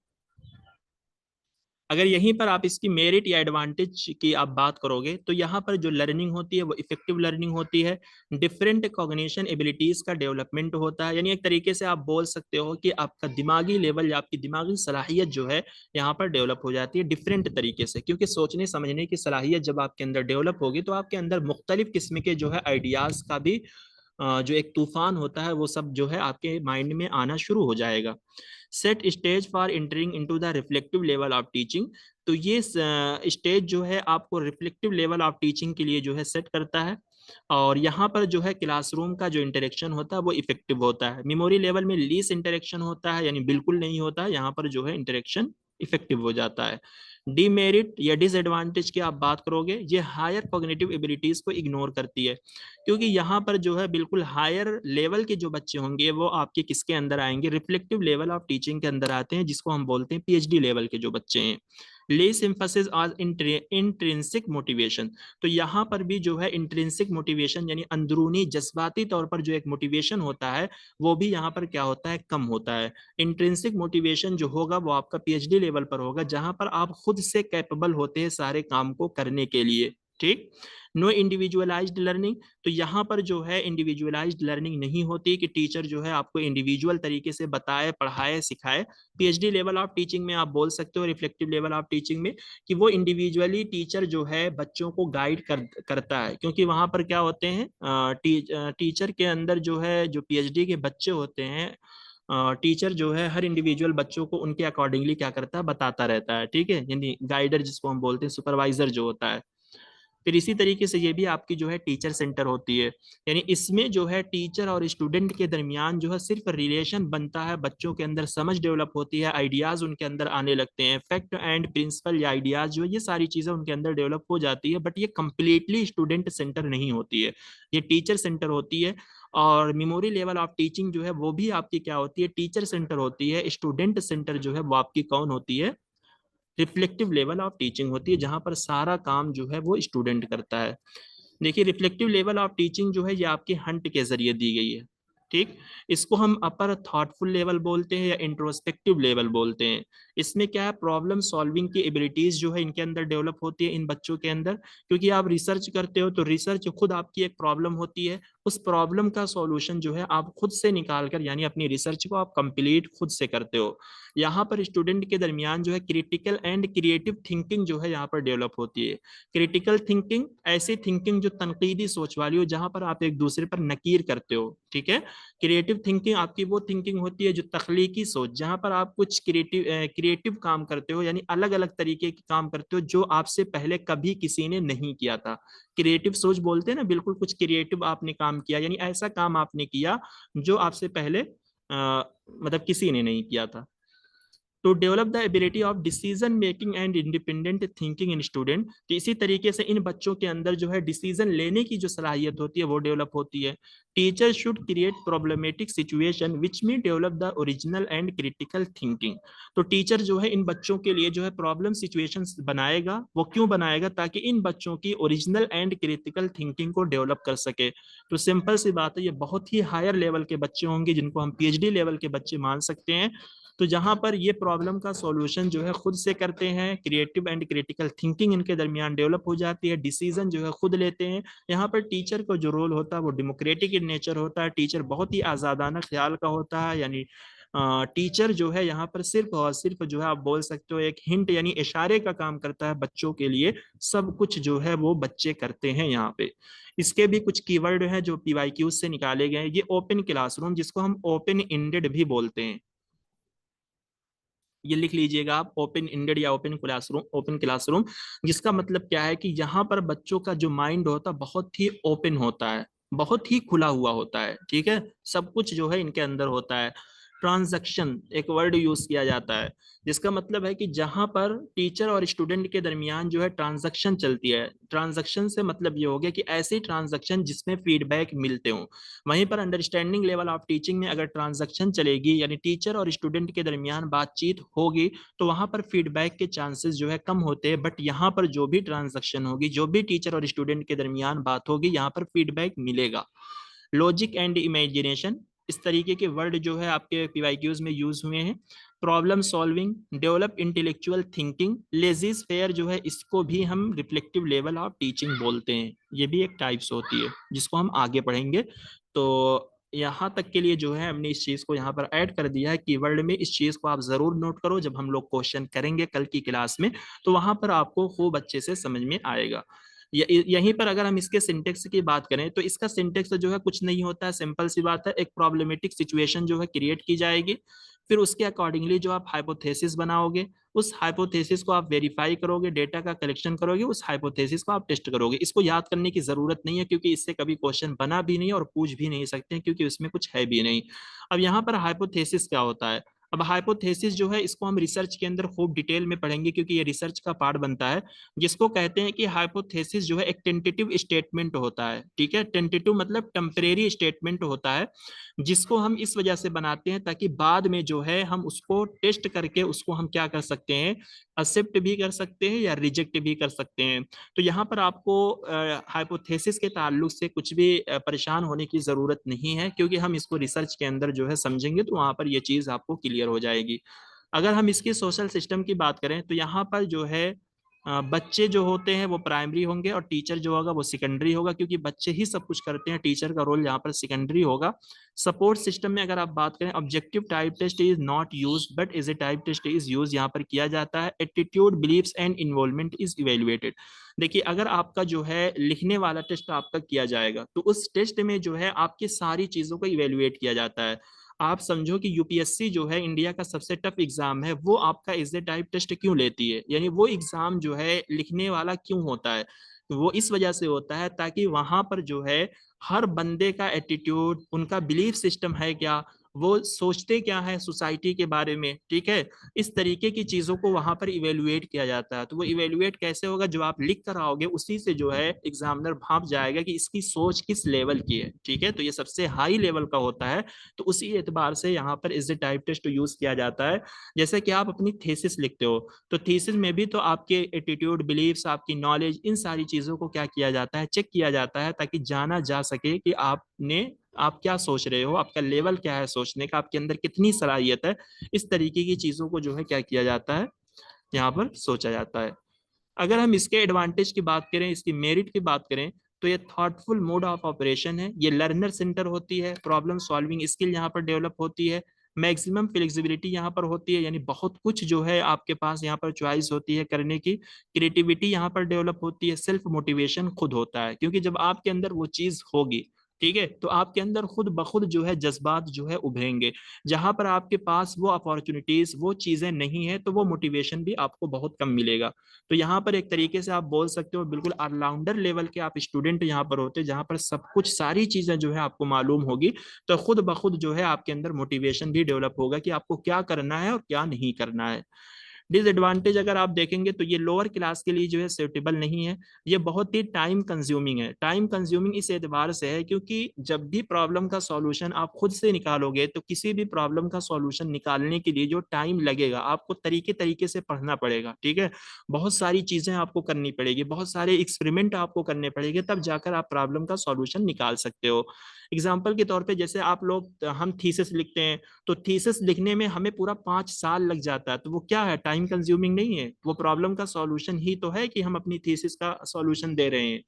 अगर यहीं पर आप इसकी मेरिट या एडवांटेज की आप बात करोगे तो यहाँ पर जो लर्निंग होती है वो इफेक्टिव लर्निंग होती है। डिफरेंट कॉग्निशन एबिलिटीज का डेवलपमेंट होता है, यानी एक तरीके से आप बोल सकते हो कि आपका दिमागी लेवल या आपकी दिमागी सलाहियत जो है यहाँ पर डेवलप हो जाती है डिफरेंट तरीके से, क्योंकि सोचने समझने की सलाहियत जब आपके अंदर डेवलप होगी तो आपके अंदर मुख्तलिफ किस्म के जो है आइडियाज का भी जो एक तूफान होता है वो सब जो है आपके माइंड में आना शुरू हो जाएगा। Set stage for entering into the reflective level of teaching. तो ये स्टेज जो है आपको रिफ्लेक्टिव लेवल ऑफ टीचिंग के लिए जो है सेट करता है, और यहाँ पर जो है क्लासरूम का जो इंटरेक्शन होता है वो इफेक्टिव होता है। मेमोरी लेवल में लीस्ट इंटरेक्शन होता है, यानी बिल्कुल नहीं होता है यहाँ पर जो है इंटरेक्शन इफेक्टिव हो जाता है। डीमेरिट या डिसएडवांटेज की आप बात करोगे, ये हायर कॉग्निटिव एबिलिटीज को इग्नोर करती है, क्योंकि यहाँ पर जो है बिल्कुल हायर लेवल के जो बच्चे होंगे वो आपके किसके अंदर आएंगे, रिफ्लेक्टिव लेवल ऑफ टीचिंग के अंदर आते हैं, जिसको हम बोलते हैं पीएचडी लेवल के जो बच्चे हैं। Less emphasis on intrinsic motivation, तो यहाँ पर भी जो है इंट्रिंसिक मोटिवेशन यानी अंदरूनी जज्बाती तौर पर जो एक मोटिवेशन होता है वो भी यहाँ पर क्या होता है, कम होता है। इंट्रिंसिक मोटिवेशन जो होगा वो आपका पीएचडी लेवल पर होगा, जहां पर आप खुद से कैपेबल होते हैं सारे काम को करने के लिए। ठीक। नो इंडिविजुअलाइज्ड लर्निंग, तो यहाँ पर जो है इंडिविजुअलाइज्ड लर्निंग नहीं होती कि टीचर जो है आपको इंडिविजुअल तरीके से बताए, पढ़ाए, सिखाए। पीएचडी लेवल ऑफ टीचिंग में आप बोल सकते हो, रिफ्लेक्टिव लेवल ऑफ टीचिंग में, कि वो इंडिविजुअली टीचर जो है बच्चों को गाइड करता है, क्योंकि वहां पर क्या होते हैं, टीचर के अंदर जो है जो पीएचडी के बच्चे होते हैं, टीचर जो है हर इंडिविजुअल बच्चों को उनके अकॉर्डिंगली क्या करता है, बताता रहता है। ठीक है, यानी गाइडर जिसको हम बोलते हैं, सुपरवाइजर जो होता है। फिर इसी तरीके से ये भी आपकी जो है टीचर सेंटर होती है, यानी इसमें जो है टीचर और स्टूडेंट के दरमियान जो है सिर्फ रिलेशन बनता है, बच्चों के अंदर समझ डेवलप होती है, आइडियाज उनके अंदर आने लगते हैं, फैक्ट एंड प्रिंसिपल या आइडियाज जो है ये सारी चीजें उनके अंदर डेवलप हो जाती है, बट ये कंप्लीटली स्टूडेंट सेंटर नहीं होती है, ये टीचर सेंटर होती है। और मेमोरी लेवल ऑफ टीचिंग जो है वो भी आपकी क्या होती है, टीचर सेंटर होती है। स्टूडेंट सेंटर जो है वो आपकी कौन होती है, रिफ्लेक्टिव लेवल ऑफ टीचिंग होती है, जहां पर सारा काम जो है वो स्टूडेंट करता है। देखिए रिफ्लेक्टिव लेवल ऑफ टीचिंग जो है ये आपके हंट के जरिए दी गई है। ठीक, इसको हम अपर थॉटफुल लेवल बोलते हैं या इंट्रोस्पेक्टिव लेवल बोलते हैं। इसमें क्या है, प्रॉब्लम सॉल्विंग की एबिलिटीज जो है इनके अंदर डेवलप होती है इन बच्चों के अंदर, क्योंकि आप रिसर्च करते हो तो रिसर्च खुद आपकी एक प्रॉब्लम होती है, उस प्रॉब्लम का सॉल्यूशन जो है आप खुद से निकाल कर, यानी अपनी रिसर्च को आप कंप्लीट खुद से करते हो। यहाँ पर स्टूडेंट के दरमियान जो है क्रिटिकल एंड क्रिएटिव थिंकिंग जो है यहाँ पर डेवलप होती है। क्रिटिकल थिंकिंग ऐसी थिंकिंग जो तनकीदी सोच वाली हो, जहां पर आप एक दूसरे पर नकीर करते हो। ठीक है, क्रिएटिव थिंकिंग आपकी वो थिंकिंग होती है जो तख्लीकी सोच, जहां पर आप कुछ क्रिएटिव काम करते हो, यानी अलग अलग तरीके के काम करते हो जो आपसे पहले कभी किसी ने नहीं किया था। क्रिएटिव सोच बोलते हैं ना, बिल्कुल कुछ क्रिएटिव आपने काम किया, यानी ऐसा काम आपने किया जो आपसे पहले मतलब किसी ने नहीं किया था। To develop the ability of decision making and independent thinking in student, तो इसी तरीके से इन बच्चों के अंदर जो है डिसीजन लेने की जो सलाहियत होती है वो डेवलप होती है। Teacher should create problematic situation which में develop the original and critical thinking, तो टीचर जो है इन बच्चों के लिए जो है प्रॉब्लम सिचुएशंस बनाएगा। वो क्यों बनाएगा, ताकि इन बच्चों की ओरिजिनल एंड क्रिटिकल थिंकिंग को डेवलप कर सके। तो सिंपल सी बात है, ये बहुत ही हायर लेवल के बच्चे होंगे जिनको हम पीएचडी लेवल के बच्चे मान सकते हैं। तो जहां पर ये प्रॉब्लम का सॉल्यूशन जो है खुद से करते हैं, क्रिएटिव एंड क्रिटिकल थिंकिंग इनके दरमियान डेवलप हो जाती है, डिसीजन जो है खुद लेते हैं। यहाँ पर टीचर का जो रोल होता है वो डेमोक्रेटिक इन नेचर होता है, टीचर बहुत ही आजादाना ख्याल का होता है, यानी टीचर जो है यहाँ पर सिर्फ और सिर्फ जो है आप बोल सकते हो एक हिंट यानी इशारे का काम करता है बच्चों के लिए, सब कुछ जो है वो बच्चे करते हैं यहाँ पे। इसके भी कुछ कीवर्ड हैं जो पीवाईक्यूज से निकाले गए हैं। ये ओपन क्लासरूम, जिसको हम ओपन इंडेड भी बोलते हैं, ये लिख लीजिएगा आप, ओपन इंडेड या ओपन क्लासरूम, जिसका मतलब क्या है कि यहाँ पर बच्चों का जो माइंड होता है बहुत ही ओपन होता है, बहुत ही खुला हुआ होता है। ठीक है, सब कुछ जो है इनके अंदर होता है। ट्रांजैक्शन एक वर्ड यूज किया जाता है, जिसका मतलब है कि जहां पर टीचर और स्टूडेंट के दरमियान जो है ट्रांजैक्शन चलती है। ट्रांजैक्शन से मतलब ये हो गया कि ऐसी ट्रांजैक्शन जिसमें फीडबैक मिलते हो। वहीं पर अंडरस्टैंडिंग लेवल ऑफ टीचिंग में अगर ट्रांजैक्शन चलेगी, यानी टीचर और स्टूडेंट के दरमियान बातचीत होगी, तो वहां पर फीडबैक के चांसेस जो है कम होते हैं। बट यहाँ पर जो भी ट्रांजैक्शन होगी, जो भी टीचर और स्टूडेंट के दरमियान बात होगी, यहाँ पर फीडबैक मिलेगा। लॉजिक एंड इमेजिनेशन, इस तरीके के वर्ड जो है आपके पीवाईक्यूज में यूज हुए हैं। Problem solving, develop intellectual thinking, laissez faire जो है इसको भी हम रिफ्लेक्टिव लेवल ऑफ टीचिंग बोलते हैं। ये भी एक टाइप्स होती है जिसको हम आगे पढ़ेंगे। तो यहाँ तक के लिए जो है हमने इस चीज को यहाँ पर ऐड कर दिया है कीवर्ड में। इस चीज को आप जरूर नोट करो, जब हम लोग क्वेश्चन करेंगे कल की क्लास में तो वहां पर आपको खूब अच्छे से समझ में आएगा। यहीं पर अगर हम इसके सिंटेक्स की बात करें तो इसका सिंटेक्स जो है कुछ नहीं होता है, सिंपल सी बात है। एक प्रॉब्लमेटिक सिचुएशन जो है क्रिएट की जाएगी, फिर उसके अकॉर्डिंगली जो आप हाइपोथेसिस बनाओगे, उस हाइपोथेसिस को आप वेरीफाई करोगे, डेटा का कलेक्शन करोगे, उस हाइपोथेसिस को आप टेस्ट करोगे। इसको याद करने की जरूरत नहीं है क्योंकि इससे कभी क्वेश्चन बना भी नहीं और पूछ भी नहीं सकते क्योंकि उसमें कुछ है भी नहीं। अब यहाँ पर हाइपोथेसिस क्या होता है, अब हाइपोथेसिस जो है इसको हम रिसर्च के अंदर खूब डिटेल में पढ़ेंगे, क्योंकि ये रिसर्च का पार्ट बनता है, जिसको कहते हैं कि हाइपोथेसिस जो है एक टेंटेटिव स्टेटमेंट होता है। ठीक है, टेंटेटिव मतलब टेम्परेरी स्टेटमेंट होता है, जिसको हम इस वजह से बनाते हैं ताकि बाद में जो है हम उसको टेस्ट करके उसको हम क्या कर सकते हैं, एक्सेप्ट भी कर सकते हैं या रिजेक्ट भी कर सकते हैं। तो यहाँ पर आपको हाइपोथेसिस के ताल्लुक से कुछ भी परेशान होने की जरूरत नहीं है, क्योंकि हम इसको रिसर्च के अंदर जो है समझेंगे तो वहां पर ये चीज आपको क्लियर हो जाएगी। अगर हम इसकी सोशल सिस्टम की बात करें तो यहाँ पर जो है बच्चे जो होते हैं वो प्राइमरी होंगे और टीचर जो होगा वो सेकेंडरी होगा, क्योंकि बच्चे ही सब कुछ करते हैं, टीचर का रोल यहाँ पर सेकेंडरी होगा। सपोर्ट सिस्टम में अगर आप बात करें, objective type test is not use but is a type test is use, यहाँ पर किया जाता है। Attitude, beliefs and involvement is evaluated. देखिए, अगर आपका जो है लिखने वाला टेस्ट आपका किया जाएगा तो उस टेस्ट में जो है आपकी सारी चीजों को इवेल्युएट किया जाता है। आप समझो कि यूपीएससी जो है इंडिया का सबसे टफ एग्जाम है, वो आपका एग्जिट टाइप टेस्ट क्यों लेती है, यानी वो एग्जाम जो है लिखने वाला क्यों होता है, तो वो इस वजह से होता है ताकि वहां पर जो है हर बंदे का एटीट्यूड, उनका बिलीफ सिस्टम है क्या, वो सोचते क्या है सोसाइटी के बारे में, ठीक है, इस तरीके की चीजों को वहां पर इवेलुएट किया जाता है। तो वो इवेलुएट कैसे होगा, जो आप लिख कर आओगे उसी से जो है एग्जामिनर भाप जाएगा कि इसकी सोच किस लेवल की है। ठीक है, तो ये सबसे हाई लेवल का होता है, तो उसी एतबार से यहाँ पर इस टाइप टेस्ट यूज किया जाता है। जैसे कि आप अपनी थीसिस लिखते हो, तो थीसिस में भी तो आपके एटीट्यूड, बिलीव्स, आपकी नॉलेज, इन सारी चीजों को क्या किया जाता है, चेक किया जाता है, ताकि जाना जा सके कि आप क्या सोच रहे हो, आपका लेवल क्या है सोचने का, आपके अंदर कितनी सलाहियत है। इस तरीके की चीजों को जो है क्या किया जाता है, यहाँ पर सोचा जाता है। अगर हम इसके एडवांटेज की बात करें, इसकी मेरिट की बात करें, तो ये थॉटफुल मोड ऑफ ऑपरेशन है, ये लर्नर सेंटर होती है, प्रॉब्लम सॉल्विंग स्किल यहाँ पर डेवलप होती है, मैक्सिमम फ्लेक्सिबिलिटी यहाँ पर होती है, यानी बहुत कुछ जो है आपके पास यहाँ पर चॉइस होती है करने की, क्रिएटिविटी यहाँ पर डेवलप होती है, सेल्फ मोटिवेशन खुद होता है, क्योंकि जब आपके अंदर वो चीज होगी, ठीक है, तो आपके अंदर खुद ब खुद जो है जज्बात जो है उभरेंगे। जहां पर आपके पास वो अपॉर्चुनिटीज, वो चीजें नहीं है, तो वो मोटिवेशन भी आपको बहुत कम मिलेगा। तो यहाँ पर एक तरीके से आप बोल सकते हो बिल्कुल ऑलराउंडर लेवल के आप स्टूडेंट यहाँ पर होते हैं, जहाँ पर सब कुछ सारी चीजें जो है आपको मालूम होगी, तो खुद ब खुद जो है आपके अंदर मोटिवेशन भी डेवलप होगा कि आपको क्या करना है और क्या नहीं करना है। डिसएडवांटेज अगर आप देखेंगे तो ये लोअर क्लास के लिए जो है सुटेबल नहीं है, ये बहुत ही टाइम कंज्यूमिंग है। टाइम कंज्यूमिंग इस एतबार से है क्योंकि जब भी प्रॉब्लम का सॉल्यूशन आप खुद से निकालोगे, तो किसी भी प्रॉब्लम का सॉल्यूशन निकालने के लिए जो टाइम लगेगा, आपको तरीके तरीके से पढ़ना पड़ेगा, ठीक है, बहुत सारी चीजें आपको करनी पड़ेगी, बहुत सारे एक्सपेरिमेंट आपको करने पड़ेंगे, तब जाकर आप प्रॉब्लम का सॉल्यूशन निकाल सकते हो। एग्जाम्पल के तौर पे जैसे आप लोग, हम थीसिस लिखते हैं, तो थीसिस लिखने में हमें पूरा 5 साल लग जाता है, तो वो क्या है, टाइम कंज्यूमिंग नहीं है, वो प्रॉब्लम का सॉल्यूशन ही तो है कि हम अपनी थीसिस का सॉल्यूशन दे रहे हैं।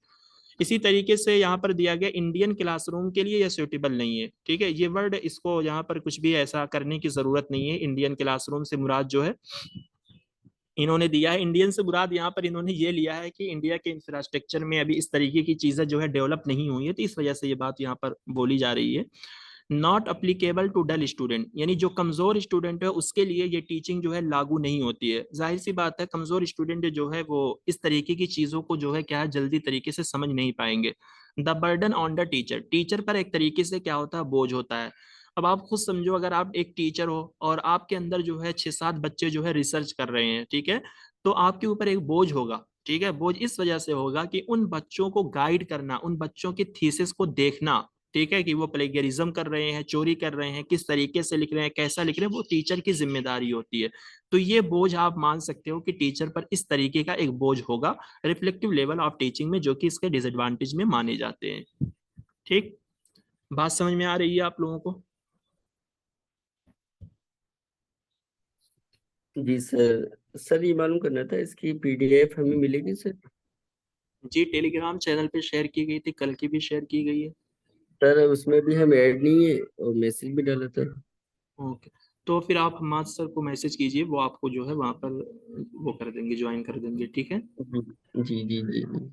इसी तरीके से यहाँ पर दिया गया इंडियन क्लासरूम के लिए यह सुटेबल नहीं है, ठीक है, ये वर्ड, इसको यहाँ पर कुछ भी ऐसा करने की जरूरत नहीं है। इंडियन क्लासरूम से मुराद जो है इन्होंने दिया है, इंडियन से मुराद यहाँ पर इन्होंने ये लिया है कि इंडिया के इंफ्रास्ट्रक्चर में अभी इस तरीके की चीजें जो है डेवलप नहीं हुई है, तो इस वजह से ये बात यहाँ पर बोली जा रही है। Not applicable to dull student, यानी जो कमजोर स्टूडेंट है उसके लिए ये टीचिंग जो है लागू नहीं होती है। जाहिर सी बात है, कमजोर स्टूडेंट जो है वो इस तरीके की चीजों को जो है क्या है जल्दी तरीके से समझ नहीं पाएंगे। The burden on the teacher, teacher पर एक तरीके से क्या होता है, बोझ होता है। अब आप खुद समझो, अगर आप एक टीचर हो और आपके अंदर जो है 6-7 बच्चे जो है रिसर्च कर रहे हैं, ठीक है, तो आपके ऊपर एक बोझ होगा, ठीक है, बोझ इस वजह से होगा कि उन बच्चों को गाइड करना, उन बच्चों की थीसिस को देखना, ठीक है, कि वो प्लेगरिज्म कर रहे हैं, चोरी कर रहे हैं, किस तरीके से लिख रहे हैं, कैसा लिख रहे हैं, वो टीचर की जिम्मेदारी होती है। तो ये बोझ आप मान सकते हो कि टीचर पर इस तरीके का एक बोझ होगा, रिफ्लेक्टिव लेवल ऑफ टीचिंग में, जो कि इसके डिसएडवांटेज में माने जाते हैं। ठीक, बात समझ में आ रही है आप लोगों को? जी सर। सर ये मालूम करना था, इसकी पीडीएफ हमें मिलेगी सर? जी, टेलीग्राम चैनल पे शेयर की गई थी, कल की भी शेयर की गई है। सर उसमें भी हम ऐड नहीं है और मैसेज भी डाला था। ओके, तो फिर आप हमाद सर को मैसेज कीजिए, वो आपको जो है वहाँ पर वो कर देंगे, ज्वाइन कर देंगे, ठीक है। जी जी जी जी।